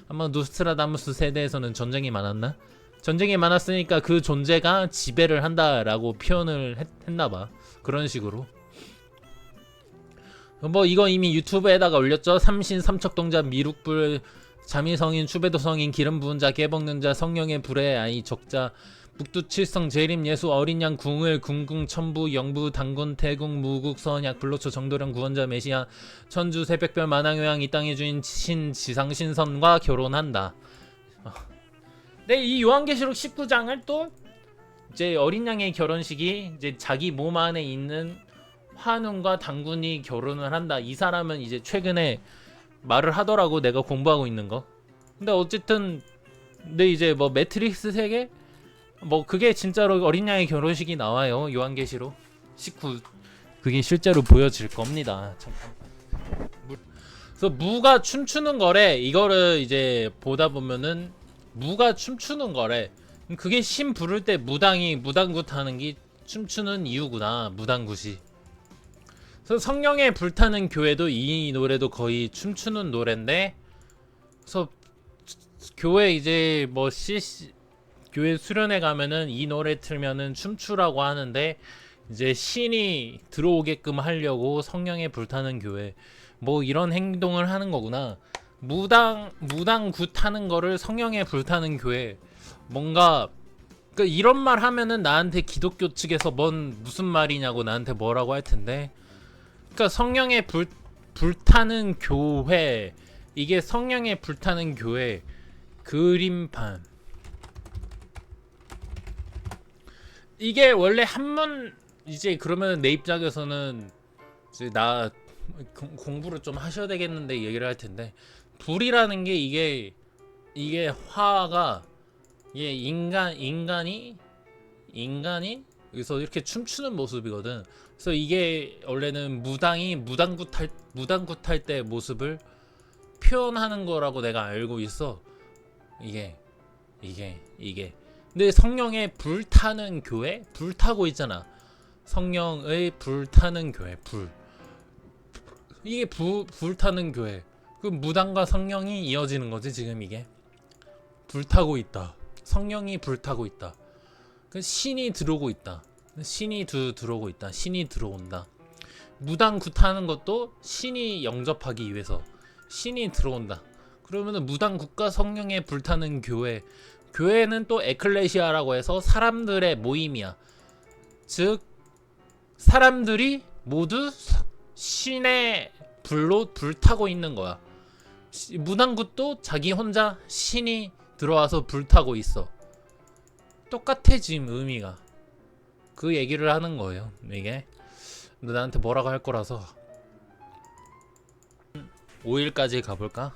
아마 노스트라다무스 세대에서는 전쟁이 많았나? 전쟁이 많았으니까 그 존재가 지배를 한다라고 표현을 했나봐. 그런 식으로. 뭐 이거 이미 유튜브에다가 올렸죠. 삼신 삼척동자 미륵불 자미성인 추배도성인 기름 부은 자 깨먹는 자 성령의 불에 아이 적자 북두칠성 재림 예수 어린양 궁을 궁궁 천부 영부 당군 태궁 무국 선약 불로초 정도령 구원자 메시아 천주 새벽별 만왕요양 이 땅의 주인 신 지상신선과 결혼한다. 네, 이 요한계시록 19장을 또 이제 어린 양의 결혼식이 이제 자기 몸 안에 있는 환웅과 당군이 결혼을 한다. 이 사람은 이제 최근에 말을 하더라고. 내가 공부하고 있는 거. 근데 어쨌든 근데 이제 뭐 매트릭스 세계 뭐 그게 진짜로 어린 양의 결혼식이 나와요. 요한계시록 19 그게 실제로 보여질 겁니다. 그래서 무가 춤추는 거래. 이거를 이제 보다 보면은 무가 춤추는 거래. 그게 신 부를 때 무당굿 하는 게 춤추는 이유구나. 무당굿이. 그래서 성령에 불타는 교회도 이 노래도 거의 춤추는 노래인데, 그래서 교회 이제 뭐 교회 수련회 가면은 이 노래 틀면은 춤추라고 하는데 이제 신이 들어오게끔 하려고 성령에 불타는 교회 뭐 이런 행동을 하는 거구나. 무당굿 하는 거를 성령에 불타는 교회 뭔가 그러니까 이런 말 하면은 나한테 기독교 측에서 무슨 말이냐고 나한테 뭐라고 할 텐데 그러니까 성령에 불타는 교회 이게 성령에 불타는 교회 그림판 이게 원래 한문 이제 그러면 내 입장에서는 이제 나 공부를 좀 하셔야 되겠는데 얘기를 할 텐데 불이라는 게 이게 화가 이게 인간이 여기서 이렇게 춤추는 모습이거든. 그래서 이게 원래는 무당굿 할 때 모습을 표현하는 거라고 내가 알고 있어. 이게 이게. 근데 성령의 불타는 교회? 불타고 있잖아. 성령의 불타는 교회. 이게 불타는 교회. 그 무당과 성령이 이어지는 거지 지금 이게. 불타고 있다. 성령이 불타고 있다. 그 신이 들어오고 있다. 신이 들어오고 있다. 신이 들어온다. 무당 굿하는 것도 신이 영접하기 위해서 신이 들어온다. 그러면은 무당 굿과 성령의 불타는 교회. 교회는 또 에클레시아라고 해서 사람들의 모임이야. 즉 사람들이 모두 신의 불로 불타고 있는 거야. 무당 굿도 자기 혼자 신이 들어와서 불타고 있어. 똑같아 지금 의미가. 그 얘기를 하는 거예요. 이게 나한테 뭐라고 할 거라서 5일까지 가볼까?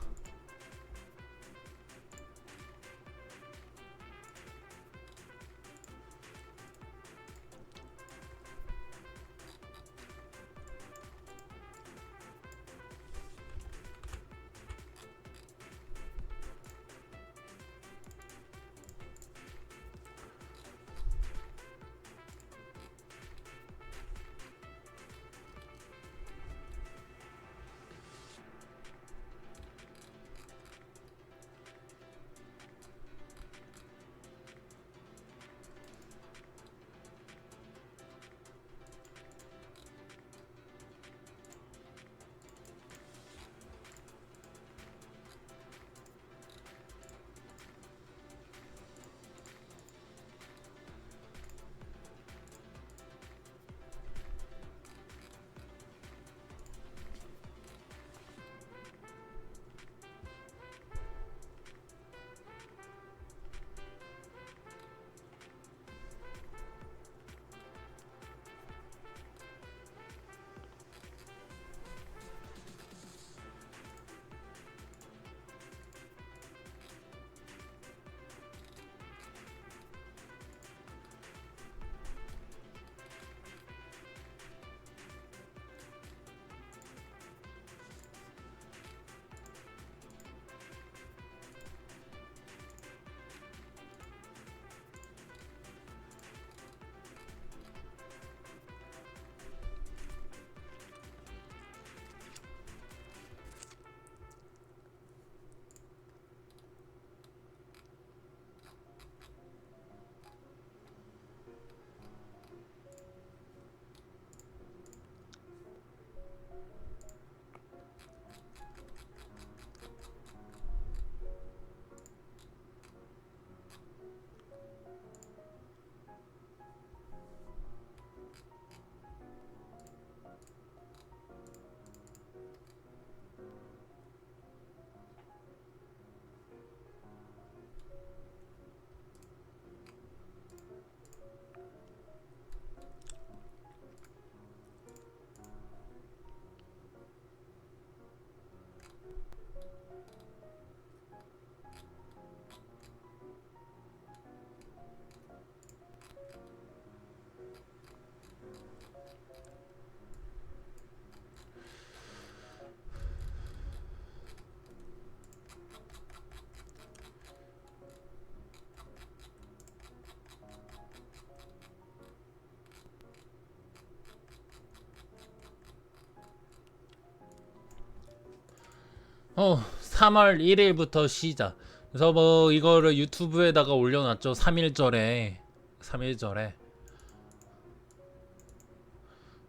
어, 3월 1일부터 시작. 그래서 뭐 이거를 유튜브에다가 올려놨죠. 3일절에.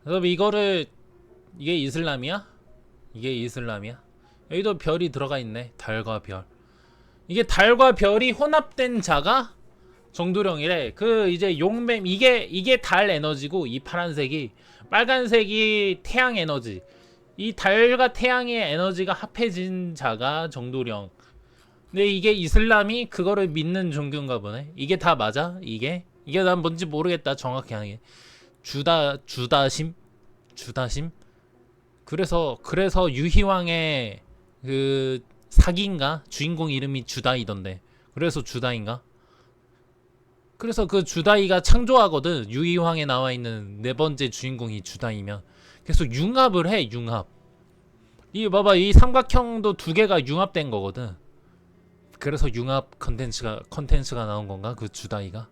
그래서 이거를 이게 이슬람이야? 이게 이슬람이야? 여기도 별이 들어가 있네. 달과 별. 이게 달과 별이 혼합된 자가 정도령이래. 그 이제 용뱀 이게 달 에너지고 이 파란색이 빨간색이 태양 에너지. 이 달과 태양의 에너지가 합해진 자가 정도령. 근데 이게 이슬람이 그거를 믿는 종교인가 보네. 이게 다 맞아? 이게 난 뭔지 모르겠다. 정확히 하게. 주다심? 그래서 유희왕의 그 사기인가? 주인공 이름이 주다이던데. 그래서 주다인가? 그래서 그 주다이가 창조하거든. 유희왕에 나와 있는 네 번째 주인공이 주다이면. 그래서 융합을 해. 융합. 이 봐봐, 이 삼각형도 두 개가 융합된 거거든. 그래서 융합 컨텐츠가 나온 건가? 그 주다이가?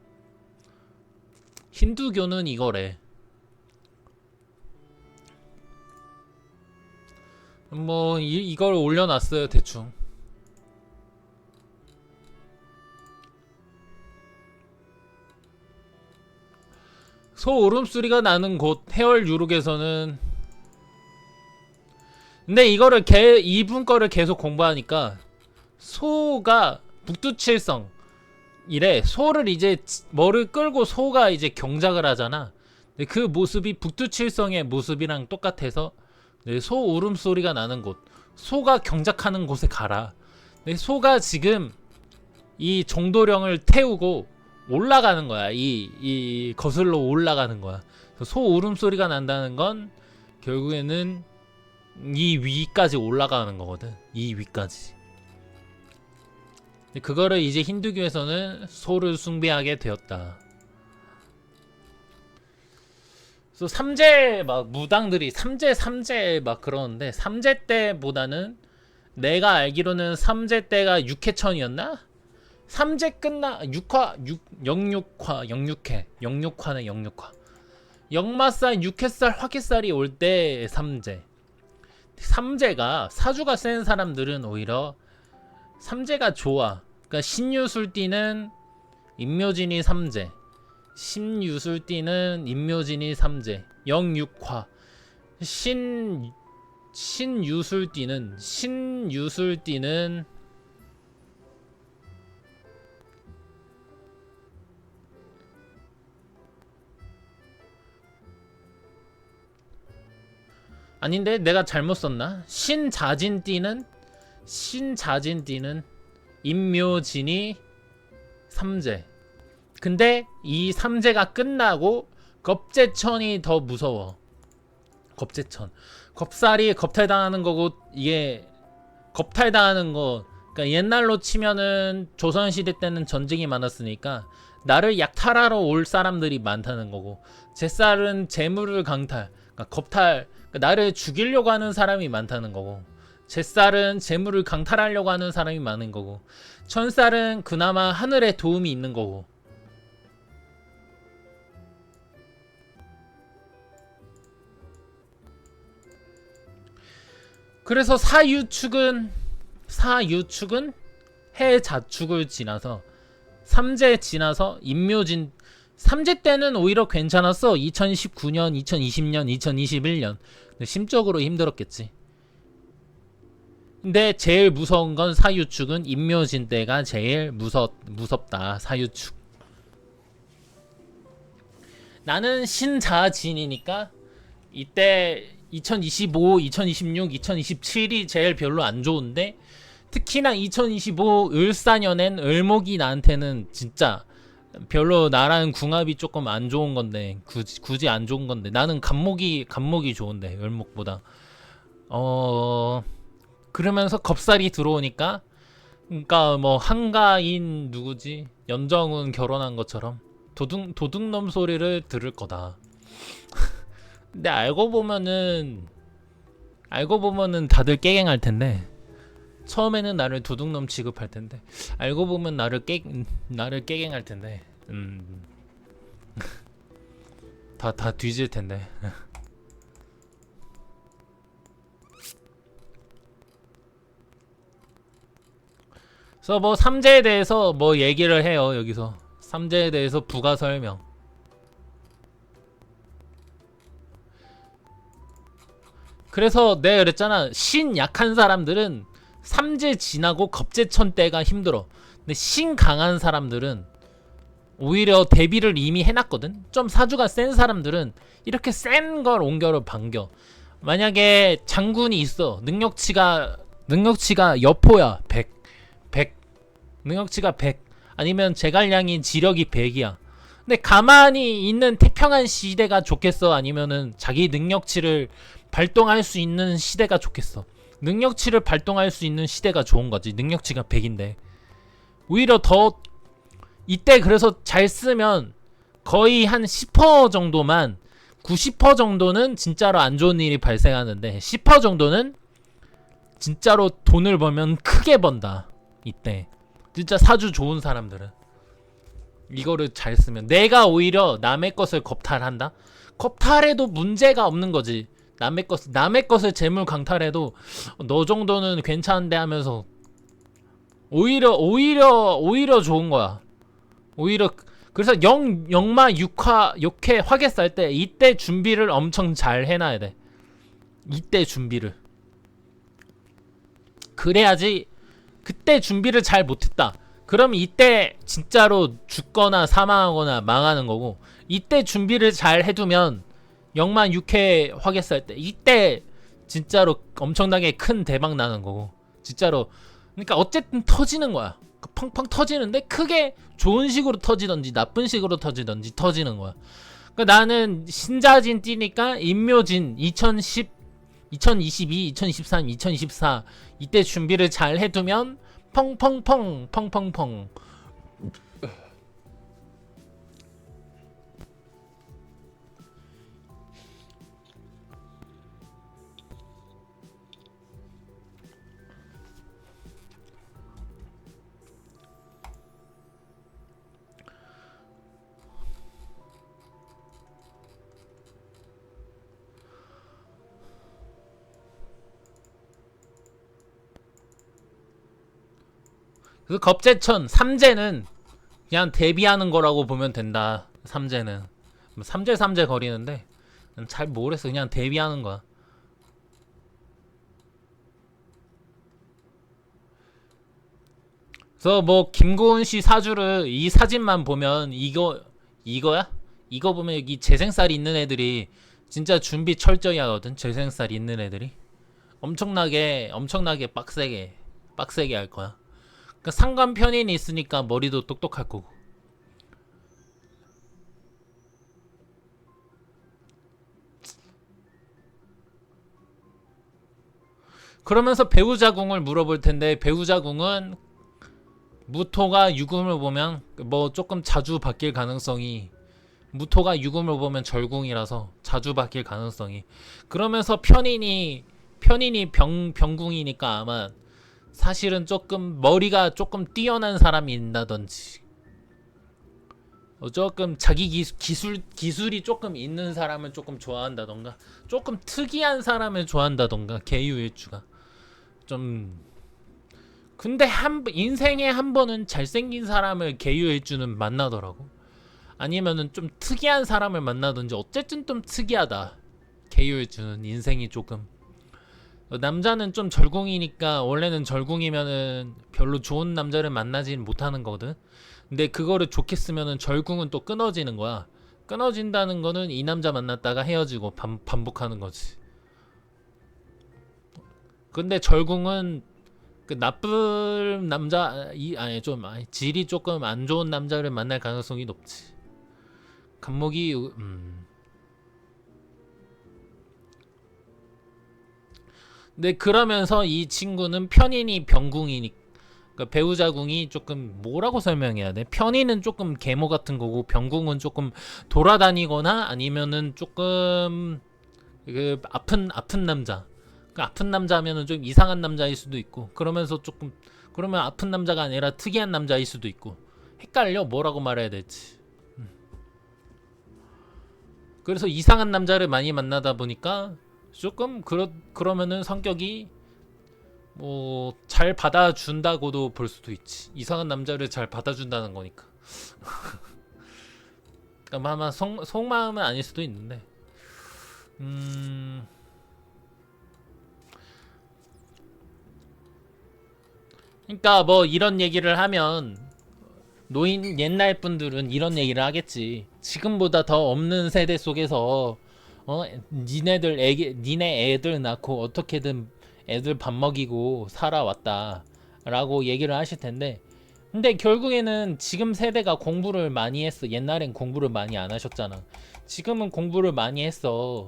힌두교는 이거래. 뭐 이걸 올려놨어요 대충. 소 울음소리가 나는 곳 해월 유록에서는. 근데 이거를 이분 거를 계속 공부하니까 소가 북두칠성 이래. 소를 이제 뭐를 끌고 소가 이제 경작을 하잖아. 근데 그 모습이 북두칠성의 모습이랑 똑같아서 소 울음소리가 나는 곳, 소가 경작하는 곳에 가라. 근데 소가 지금 이 정도령을 태우고 올라가는 거야. 이 거슬러 올라가는 거야. 소 울음소리가 난다는 건 결국에는 이 위까지 올라가는 거거든. 이 위까지. 그거를 이제 힌두교에서는 소를 숭배하게 되었다. 그래서 삼재 막 무당들이 삼재 막 그러는데, 삼재 때보다는 내가 알기로는 삼재 때가 6회천이었나? 삼재 끝나 6화 역마살 6회살 화기살이 올 때 삼재가 사주가 센 사람들은 오히려 삼재가 좋아. 그러니까 신유술띠는 임묘진이 삼재, 신유술띠는 임묘진이 삼재, 영육화. 신유술띠는 아닌데 내가 잘못 썼나? 신자진띠는 임묘진이 삼재. 근데 이 삼재가 끝나고 겁재천이 더 무서워. 겁재천. 겁살이 겁탈당하는 거고, 이게 겁탈당하는 거. 그러니까 옛날로 치면은 조선시대 때는 전쟁이 많았으니까 나를 약탈하러 올 사람들이 많다는 거고, 제살은 재물을 강탈. 그러니까 겁탈. 그러니까 나를 죽이려고 하는 사람이 많다는 거고, 제살은 재물을 강탈하려고 하는 사람이 많은 거고, 천살은 그나마 하늘에 도움이 있는 거고. 그래서 사유축은 해자축을 지나서 삼재 지나서 임묘진. 삼재 때는 오히려 괜찮았어. 2019년, 2020년, 2021년. 근데 심적으로 힘들었겠지. 근데 제일 무서운 건 사유축은 임묘진 때가 제일 무섭다. 사유축. 나는 신자진이니까 이때 2025, 2026, 2027이 제일 별로 안 좋은데, 특히나 2025 을사년엔 을목이 나한테는 진짜 별로 나랑 궁합이 조금 안 좋은 건데, 굳이 안 좋은 건데, 나는 간목이 좋은데 을목보다. 그러면서 겁살이 들어오니까, 그러니까 뭐 한가인 누구지? 연정은 결혼한 것처럼 도둑놈 소리를 들을 거다. 근데 알고 보면은 다들 깨갱할 텐데, 처음에는 나를 도둑놈 취급할 텐데, 알고 보면 나를 깨갱할 텐데, 다 뒤질 텐데. 그래서 뭐 삼재에 대해서 뭐 얘기를 해요. 여기서 삼재에 대해서 부가 설명. 그래서 내가 그랬잖아. 신 약한 사람들은 삼재 지나고 겁재천 때가 힘들어. 근데 신 강한 사람들은 오히려 대비를 이미 해놨거든. 좀 사주가 센 사람들은 이렇게 센 걸 옮겨를 반겨. 만약에 장군이 있어. 능력치가 여포야. 100. 능력치가 100. 아니면 제갈량이 지력이 100이야. 근데 가만히 있는 태평한 시대가 좋겠어? 아니면은 자기 능력치를 발동할 수 있는 시대가 좋겠어? 능력치를 발동할 수 있는 시대가 좋은 거지. 능력치가 100인데. 오히려 더 이때 그래서 잘 쓰면 거의 한 10% 정도만, 90% 정도는 진짜로 안 좋은 일이 발생하는데 10% 정도는 진짜로 돈을 벌면 크게 번다. 이때. 진짜 사주 좋은 사람들은 이거를 잘 쓰면 내가 오히려 남의 것을 겁탈한다? 겁탈해도 문제가 없는 거지. 남의 것을 재물 강탈해도 너 정도는 괜찮은데 하면서 오히려 좋은 거야. 오히려 그래서 영마 6회 화개 쌀 때 이때 준비를 엄청 잘 해놔야 돼. 이때 준비를. 그래야지. 그때 준비를 잘 못했다. 그럼 이때 진짜로 죽거나 사망하거나 망하는 거고, 이때 준비를 잘 해두면 영만 6회 화개 쌀 때 이때 진짜로 엄청나게 큰 대박 나는 거고, 진짜로. 그러니까 어쨌든 터지는 거야. 펑펑 터지는데 크게 좋은 식으로 터지던지 나쁜 식으로 터지던지 터지는 거야. 그러니까 나는 신자진 띠니까 인묘진 2022, 2023, 2024 이때 준비를 잘 해두면 펑펑펑 펑펑펑. 그 겁재천 삼재는 그냥 대비하는 거라고 보면 된다. 삼재는 삼재 거리는데 잘 모르겠어. 그냥 대비하는 거야. 그래서 뭐 김고은 씨 사주를 이 사진만 보면 이거야? 이거 보면 여기 재생살 있는 애들이 진짜 준비 철저히 하거든. 재생살 있는 애들이 엄청나게 빡세게 할 거야. 그러니까 상관 편인이 있으니까 머리도 똑똑할 거고. 그러면서 배우자궁을 물어볼 텐데, 배우자궁은 무토가 유금을 보면 뭐 조금 자주 바뀔 가능성이, 무토가 유금을 보면 절궁이라서 자주 바뀔 가능성이. 그러면서 편인이 병궁이니까 아마 사실은 조금 머리가 조금 뛰어난 사람이 있다든지, 조금 자기 기술이 조금 있는 사람을 조금 좋아한다던가, 조금 특이한 사람을 좋아한다던가, 계유일주가 좀. 근데 인생에 한 번은 잘생긴 사람을 계유일주는 만나더라고. 아니면은 좀 특이한 사람을 만나든지, 어쨌든 좀 특이하다. 계유일주는 인생이 조금. 남자는 좀 절궁이니까 원래는 절궁이면은 별로 좋은 남자를 만나진 못하는 거거든. 근데 그거를 좋게 쓰면은 절궁은 또 끊어지는 거야. 끊어진다는 거는 이 남자 만났다가 헤어지고 반복하는 거지. 근데 절궁은 그 나쁜 남자, 질이 조금 안 좋은 남자를 만날 가능성이 높지. 간목이 근데 그러면서 이 친구는 편인이 병궁이니까, 그러니까 배우자궁이 조금 뭐라고 설명해야 돼? 편인은 조금 계모 같은 거고, 병궁은 조금 돌아다니거나 아니면은 조금 그 아픈 남자. 그 아픈 남자면은 좀 이상한 남자일 수도 있고, 그러면서 조금, 그러면 아픈 남자가 아니라 특이한 남자일 수도 있고, 헷갈려. 뭐라고 말해야 될지. 그래서 이상한 남자를 많이 만나다 보니까 조금 그러면은 성격이 뭐 잘 받아준다고도 볼 수도 있지. 이상한 남자를 잘 받아준다는 거니까. 그러니까 아마 속마음은 아닐 수도 있는데. 그러니까 뭐 이런 얘기를 하면 노인 옛날 분들은 이런 얘기를 하겠지. 지금보다 더 없는 세대 속에서 니네 애들 낳고 어떻게든 애들 밥 먹이고 살아왔다 라고 얘기를 하실 텐데, 근데 결국에는 지금 세대가 공부를 많이 했어. 옛날엔 공부를 많이 안 하셨잖아. 지금은 공부를 많이 했어.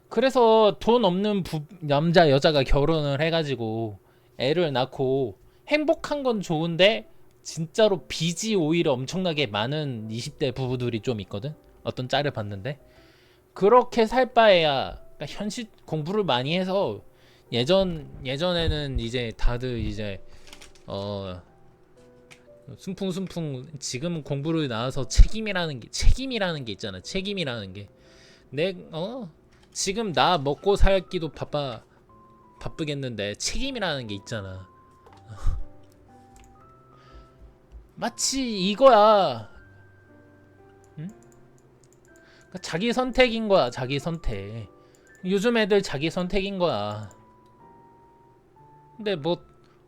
그래서 돈 없는 남자 여자가 결혼을 해가지고 애를 낳고 행복한 건 좋은데, 진짜로 빚이 오히려 엄청나게 많은 20대 부부들이 좀 있거든. 어떤 짤을 봤는데 그렇게 살 바에야, 그러니까 현실 공부를 많이 해서, 예전에는 이제 다들 이제 순풍순풍 지금 공부를 나와서 책임이라는 게 있잖아. 책임이라는 게 내 지금 나 먹고 살기도 바쁘겠는데 책임이라는 게 있잖아. 마치 이거야. 응? 그러니까 자기 선택인 거야. 자기 선택. 요즘 애들 자기 선택인 거야. 근데 뭐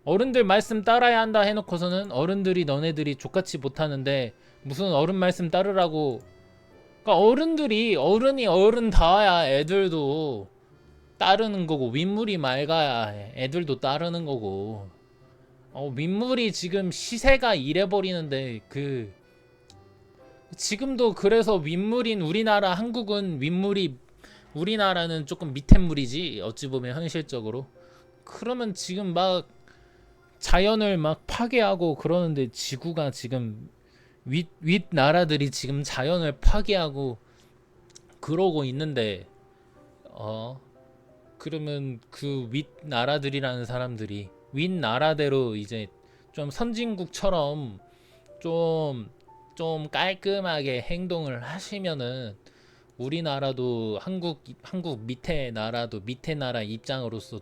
어른들 말씀 따라야 한다 해놓고서는 어른들이 너네들이 족같이 못하는데 무슨 어른 말씀 따르라고. 그러니까 어른이 어른다워야 애들도 따르는 거고 윗물이 맑아야 애들도 따르는 거고. 윗물이 지금 시세가 이래버리는데 지금도 그래서 윗물인 우리나라 한국은 윗물이 우리나라는 조금 밑에 물이지 어찌 보면 현실적으로. 그러면 지금 막 자연을 막 파괴하고 그러는데 지구가 지금 윗 나라들이 지금 자연을 파괴하고 그러고 있는데 그러면 그 윗 나라들이라는 사람들이 윗 나라대로 이제 좀 선진국처럼 좀 깔끔하게 행동을 하시면은 우리나라도 한국 밑에 나라도 밑에 나라 입장으로서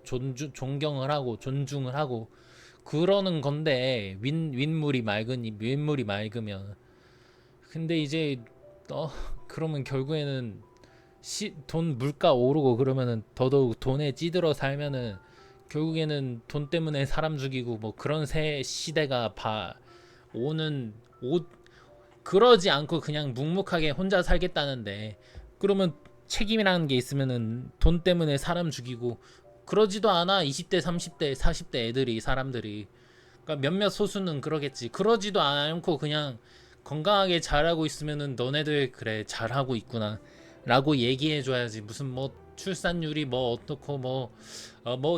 존경을 하고 존중을 하고 그러는 건데 윗물이 맑으면. 근데 이제 그러면 결국에는 돈 물가 오르고 그러면은 더더욱 돈에 찌들어 살면은 결국에는 돈 때문에 사람 죽이고 뭐 그런 시대가 오는 그러지 않고 그냥 묵묵하게 혼자 살겠다는데 그러면 책임이라는 게 있으면은 돈 때문에 사람 죽이고 그러지도 않아. 20대 30대 40대 사람들이 그러니까 몇몇 소수는 그러겠지. 그러지도 않고 그냥 건강하게 잘하고 있으면은 너네들 그래 잘하고 있구나 라고 얘기해줘야지. 무슨 뭐 출산율이 뭐 어떻고 뭐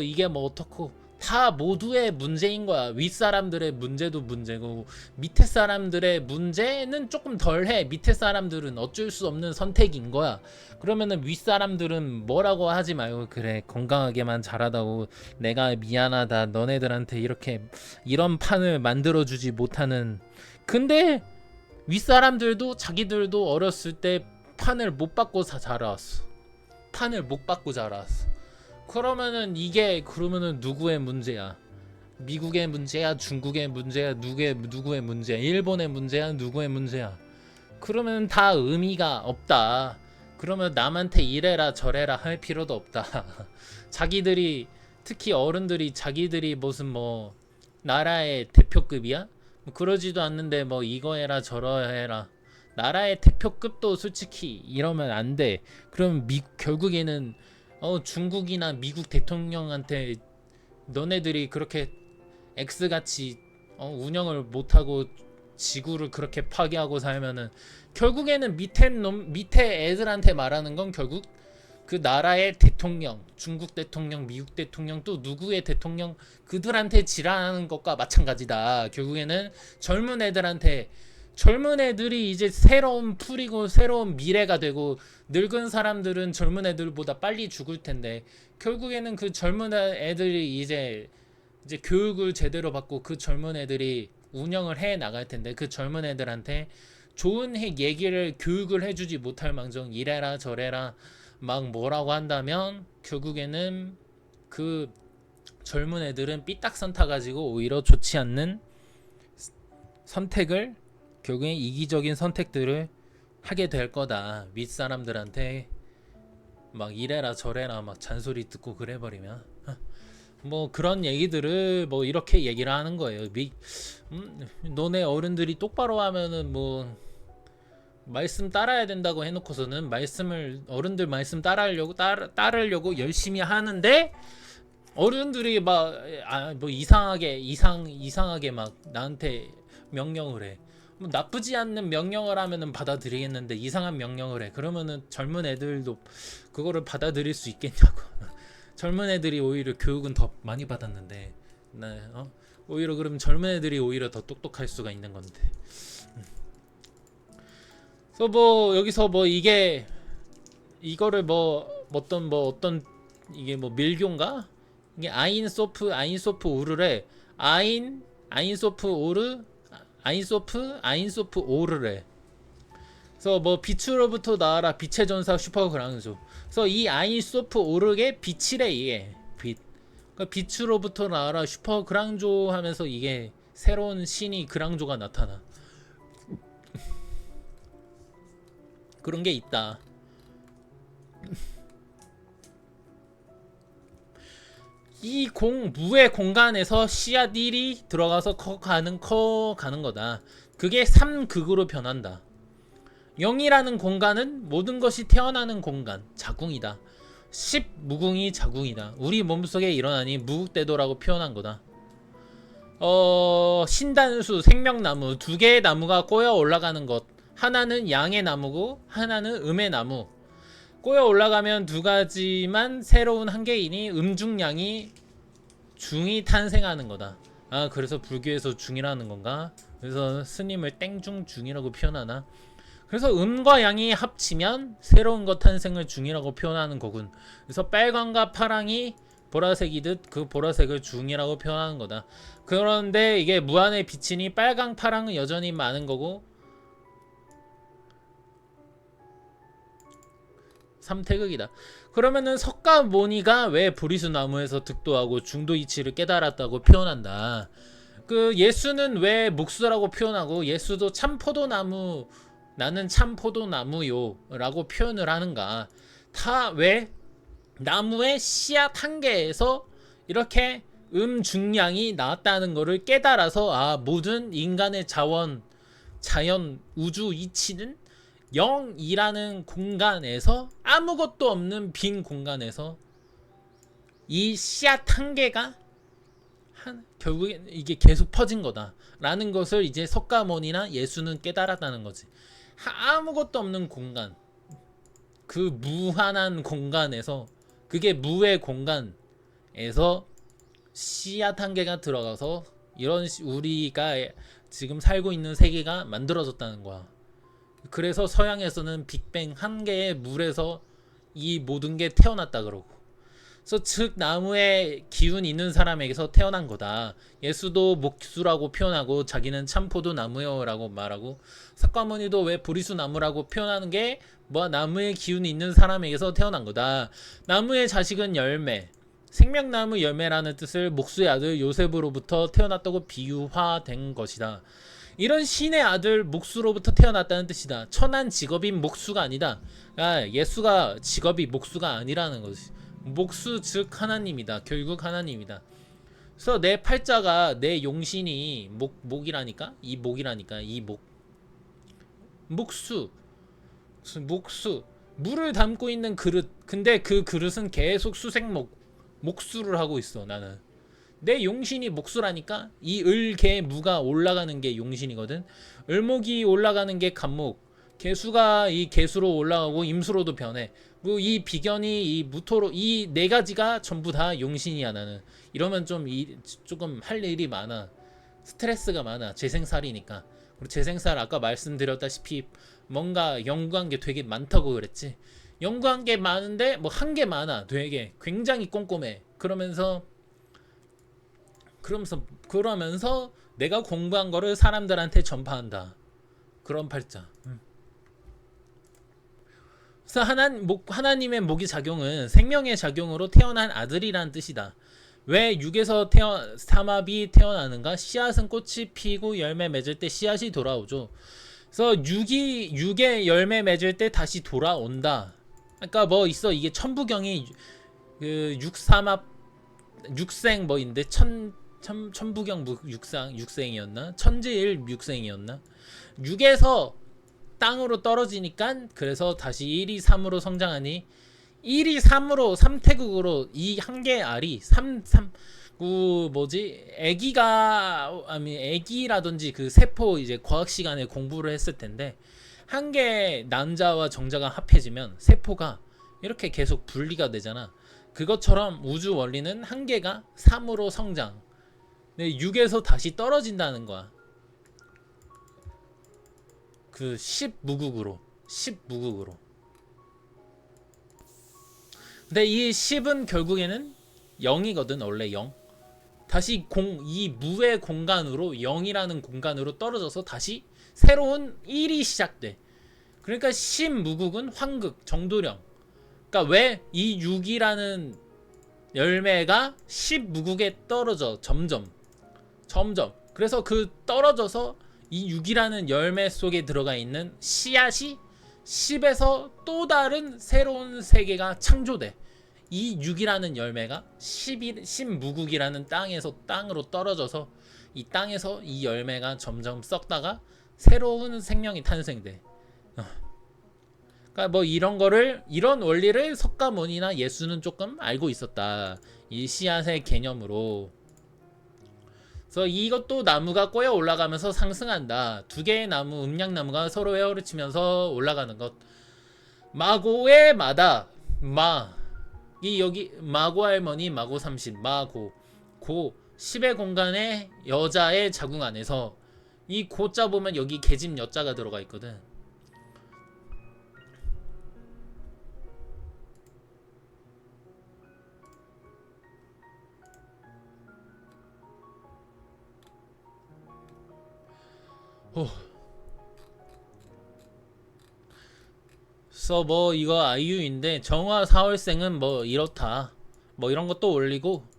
이게 뭐 어떻고 다 모두의 문제인 거야. 윗사람들의 문제도 문제고 밑에 사람들의 문제는 조금 덜해. 밑에 사람들은 어쩔 수 없는 선택인 거야. 그러면은 윗사람들은 뭐라고 하지 말고 그래 건강하게만 자라다고 내가 미안하다 너네들한테 이런 판을 만들어주지 못하는. 근데 윗사람들도 자기들도 어렸을 때 판을 못 받고 자라왔어. 판을 못 받고 자라왔어. 그러면은 그러면은 누구의 문제야? 미국의 문제야? 중국의 문제야? 누구의 문제야? 일본의 문제야? 누구의 문제야? 그러면 다 의미가 없다. 그러면 남한테 이래라 저래라 할 필요도 없다. 자기들이 특히 어른들이 자기들이 무슨 뭐 나라의 대표급이야? 뭐 그러지도 않는데 뭐 이거 해라 저러 해라. 나라의 대표급도 솔직히 이러면 안 돼. 그럼 결국에는 중국이나 미국 대통령한테 너네들이 그렇게 X같이 운영을 못하고 지구를 그렇게 파괴하고 살면은 결국에는 밑에 애들한테 말하는 건 결국 그 나라의 대통령, 중국 대통령, 미국 대통령 또 누구의 대통령 그들한테 지랄하는 것과 마찬가지다. 결국에는 젊은 애들이 이제 새로운 풀이고 새로운 미래가 되고 늙은 사람들은 젊은 애들보다 빨리 죽을 텐데 결국에는 그 젊은 애들이 이제 교육을 제대로 받고 그 젊은 애들이 운영을 해 나갈 텐데 그 젊은 애들한테 좋은 교육을 해주지 못할 망정 이래라 저래라 막 뭐라고 한다면 결국에는 그 젊은 애들은 삐딱선 타가지고 오히려 좋지 않는 선택을 결국엔 이기적인 선택들을 하게 될 거다. 윗사람들한테 막 이래라 저래라 막 잔소리 듣고 그래버리면 뭐 그런 얘기들을 뭐 이렇게 얘기를 하는 거예요. 너네 어른들이 똑바로 하면은 뭐 말씀 따라야 된다고 해놓고서는 어른들 말씀 따르려고 열심히 하는데 어른들이 막 뭐 이상하게 막 나한테 명령을 해. 뭐 나쁘지 않는 명령을 하면은 받아들이겠는데 이상한 명령을 해. 그러면은 젊은 애들도 그거를 받아들일 수 있겠냐고. 젊은 애들이 오히려 교육은 더 많이 받았는데 오히려 그럼 젊은 애들이 오히려 더 똑똑할 수가 있는 건데. 그래서 뭐 여기서 뭐 이거를 어떤 이게 뭐 밀교인가? 이게 아인소프 우르래. 아인소프 아인소프 오르래. 그래서 뭐 빛으로부터 나와라 빛의 전사 슈퍼 그랑조. 그래서 이 아인소프 오르게 빛이래 이게 빛. 그러니까 빛으로부터 나와라 슈퍼 그랑조 하면서 이게 새로운 신이 그랑조가 나타나. 그런 게 있다. 이 무의 공간에서 씨앗 1이 들어가서 커 가는 거다. 그게 3극으로 변한다. 0이라는 공간은 모든 것이 태어나는 공간, 자궁이다. 10 무궁이 자궁이다. 우리 몸속에 일어나니 무국대도라고 표현한 거다. 신단수 생명나무 두 개의 나무가 꼬여 올라가는 것. 하나는 양의 나무고 하나는 음의 나무. 꼬여 올라가면 두 가지만 새로운 한 개이니 음중양이 중이 탄생하는 거다. 아, 그래서 불교에서 중이라는 건가? 그래서 스님을 땡중 중이라고 표현하나? 그래서 음과 양이 합치면 새로운 것 탄생을 중이라고 표현하는 거군. 그래서 빨강과 파랑이 보라색이듯 그 보라색을 중이라고 표현하는 거다. 그런데 이게 무한의 빛이니 빨강 파랑은 여전히 많은 거고 삼태극이다. 그러면은 석가모니가 왜 보리수 나무에서 득도하고 중도 이치를 깨달았다고 표현한다. 그 예수는 왜 목수라고 표현하고 예수도 참포도나무 나는 참포도나무요 라고 표현을 하는가. 다 왜 나무의 씨앗 한 개에서 이렇게 중량이 나왔다는 거를 깨달아서 아 모든 인간의 자연 우주 이치는 0이라는 공간에서 아무것도 없는 빈 공간에서 이 씨앗 한 개가 결국엔 이게 계속 퍼진 거다 라는 것을 이제 석가모니나 예수는 깨달았다는 거지. 아무것도 없는 공간, 그 무한한 공간에서, 그게 무의 공간에서 씨앗 한 개가 들어가서 이런 우리가 지금 살고 있는 세계가 만들어졌다는 거야. 그래서 서양에서는 빅뱅 한 개의 물에서 이 모든 게 태어났다 그러고. 그래서 즉 나무에 기운 있는 사람에게서 태어난 거다. 예수도 목수라고 표현하고 자기는 참포도 나무요라고 말하고, 석가모니도 왜 보리수 나무라고 표현하는 게 뭐 나무에 기운이 있는 사람에게서 태어난 거다. 나무의 자식은 열매, 생명나무 열매라는 뜻을 목수의 아들 요셉으로부터 태어났다고 비유화된 것이다. 이런 신의 아들 목수로부터 태어났다는 뜻이다. 천한 직업인 목수가 아니다. 예수가 직업이 목수가 아니라는 것이. 목수 즉 하나님이다. 결국 하나님이다. 그래서 내 팔자가 내 용신이 목이라니까 이 목이라니까 이 목수 물을 담고 있는 그릇. 근데 그 그릇은 계속 목수를 하고 있어. 나는 내 용신이 목수라니까. 이 을개 무가 올라가는 게 용신이거든. 을목이 올라가는 게 간목, 개수가 이 개수로 올라가고 임수로도 변해. 그리고 이 비견이 이 무토로, 이 네 가지가 전부 다 용신이야. 나는 이러면 조금 할 일이 많아. 스트레스가 많아. 재생살이니까. 그리고 재생살 아까 말씀드렸다시피 뭔가 연구한 게 되게 많다고 그랬지. 연구한 게 많은데 뭐 한 게 많아. 되게 굉장히 꼼꼼해. 그러면서 내가 공부한 거를 사람들한테 전파한다. 그런 팔자. 그래서 하나님의 목의 작용은 생명의 작용으로 태어난 아들이란 뜻이다. 왜 육에서 삼합이 태어나는가? 씨앗은 꽃이 피고 열매 맺을 때 씨앗이 돌아오죠. 그래서 육의 열매 맺을 때 다시 돌아온다. 그러니까 뭐 있어. 이게 천부경이 그 육생 뭐인데 천부경 육생이었나? 천지일 육생이었나? 6에서 땅으로 떨어지니까 그래서 다시 1이 3으로 성장하니 1이 3으로 3태극으로 이 한 개의 알이 애기라든지 그 세포 이제 과학 시간에 공부를 했을 텐데 한 개의 난자와 정자가 합해지면 세포가 이렇게 계속 분리가 되잖아. 그것처럼 우주 원리는 한 개가 3으로 성장. 근데 6에서 다시 떨어진다는 거야. 그 10무국으로. 근데 이 10은 결국에는 0이거든. 원래 0. 다시 이 무의 공간으로 0이라는 공간으로 떨어져서 다시 새로운 1이 시작돼. 그러니까 신무국은 황극 정도령. 그러니까 왜 이 6이라는 열매가 10무국에 떨어져 점점. 그래서 그 떨어져서 이 6이라는 열매 속에 들어가 있는 씨앗이 10에서 또 다른 새로운 세계가 창조돼. 이 6이라는 열매가 10무국이라는 땅으로 떨어져서 이 땅에서 이 열매가 점점 썩다가 새로운 생명이 탄생돼. 그러니까 뭐 이런 원리를 석가모니나 예수는 조금 알고 있었다. 이 씨앗의 개념으로. 그래서 이것도 나무가 꼬여 올라가면서 상승한다. 두 개의 나무, 음양나무가 서로 헤어치면서 올라가는 것. 마고의 마다 이 여기 마고 할머니, 마고 삼신, 고 10의 공간에 여자의 자궁 안에서 이 고자 보면 여기 계집 여자가 들어가 있거든. 그래서 뭐 이거 아이유인데 정화 4월생은 뭐 이렇다. 뭐 이런 것도 올리고.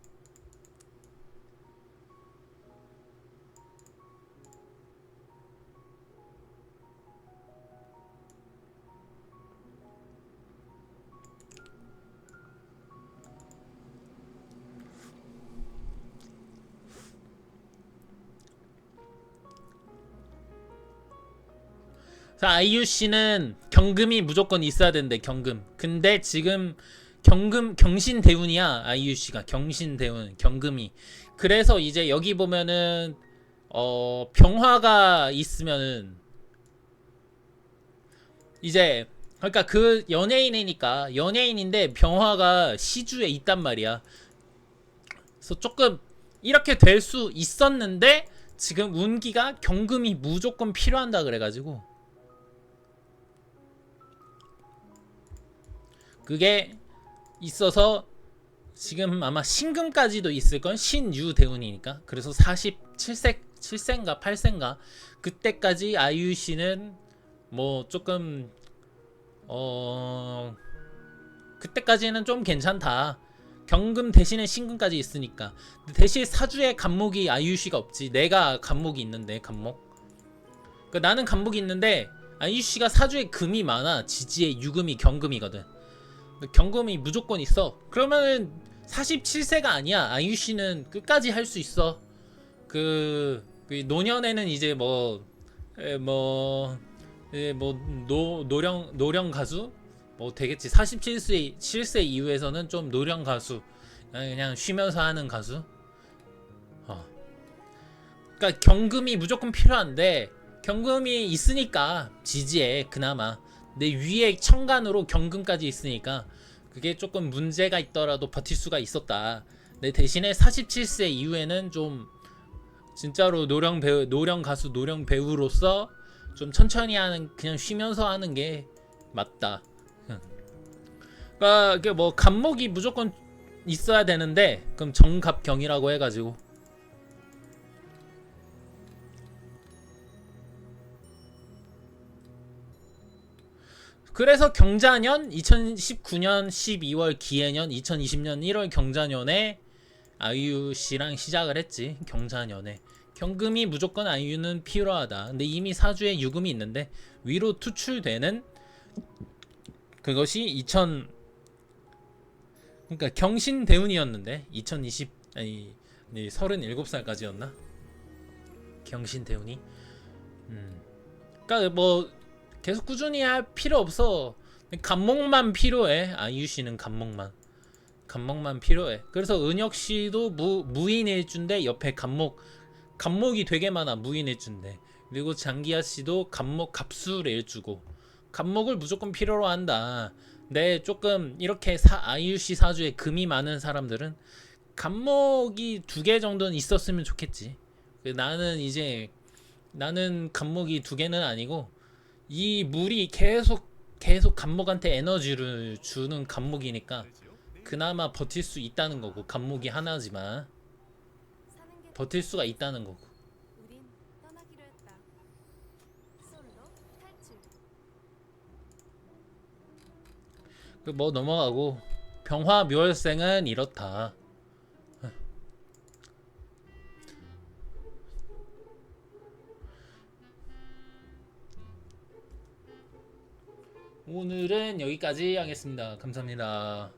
아이유 씨는 경금이 무조건 있어야 된대. 경금. 근데 지금 경신대운이야. 아이유 씨가 경신대운, 경금이. 그래서 이제 여기 보면은 병화가 있으면은 이제 그러니까 그 연예인인데 병화가 시주에 있단 말이야. 그래서 조금 이렇게 될 수 있었는데 지금 운기가 경금이 무조건 필요한다 그래가지고 그게 있어서 지금 아마 신금까지도 있을건. 신유대운이니까. 그래서 47세인가 8세인가 그때까지 아이유씨는 뭐 조금 그때까지는 좀 괜찮다. 경금 대신에 신금까지 있으니까. 대신 사주에 간목이 아이유씨가 없지. 내가 간목이 있는데. 그러니까 나는 간목이 있는데 아이유씨가 사주에 금이 많아. 지지에 유금이 경금이거든. 경금이 무조건 있어. 그러면은 47세가 아니야. 아이유씨는 끝까지 할 수 있어. 노년에는 이제 노령 가수 뭐 되겠지. 47세 이후에서는 좀 노령 가수, 그냥 쉬면서 하는 가수. 그러니까 경금이 무조건 필요한데 경금이 있으니까 지지에 그나마 내 위에 천간으로 경금까지 있으니까 그게 조금 문제가 있더라도 버틸 수가 있었다. 내 대신에 47세 이후에는 좀 진짜로 노령 가수, 노령 배우로서 좀 천천히 그냥 쉬면서 하는 게 맞다. 그러니까 이게 뭐 간목이 무조건 있어야 되는데 그럼 정갑경이라고 해가지고 그래서 경자년 2019년 12월 기해년 2020년 1월 경자년에 아이유씨랑 시작을 했지. 경자년에 경금이 무조건 아이유는 필요하다. 근데 이미 사주에 유금이 있는데 위로 투출되는 그것이 그러니까 경신대운이었는데 37살까지였나? 경신대운이. 그러니까 뭐 계속 꾸준히 할 필요 없어. 간목만 필요해. 아이유씨는 간목만 필요해. 그래서 은혁씨도 무인일주인데 옆에 간목이 되게 많아. 무인일주인데. 그리고 장기하씨도 갑술일주고 간목을 무조건 필요로 한다. 근데 조금 이렇게 아이유씨 사주에 금이 많은 사람들은 간목이 2개 정도는 있었으면 좋겠지. 나는 간목이 2개는 아니고 이 물이 계속 간목한테 에너지를 주는 간목이니까 그나마 버틸 수 있다는 거고. 간목이 하나지만 버틸 수가 있다는 거고. 우린 떠나기로 했다. 솔로 탈출. 그 뭐 넘어가고 병화 묘월생은 이렇다. 오늘은 여기까지 하겠습니다. 감사합니다.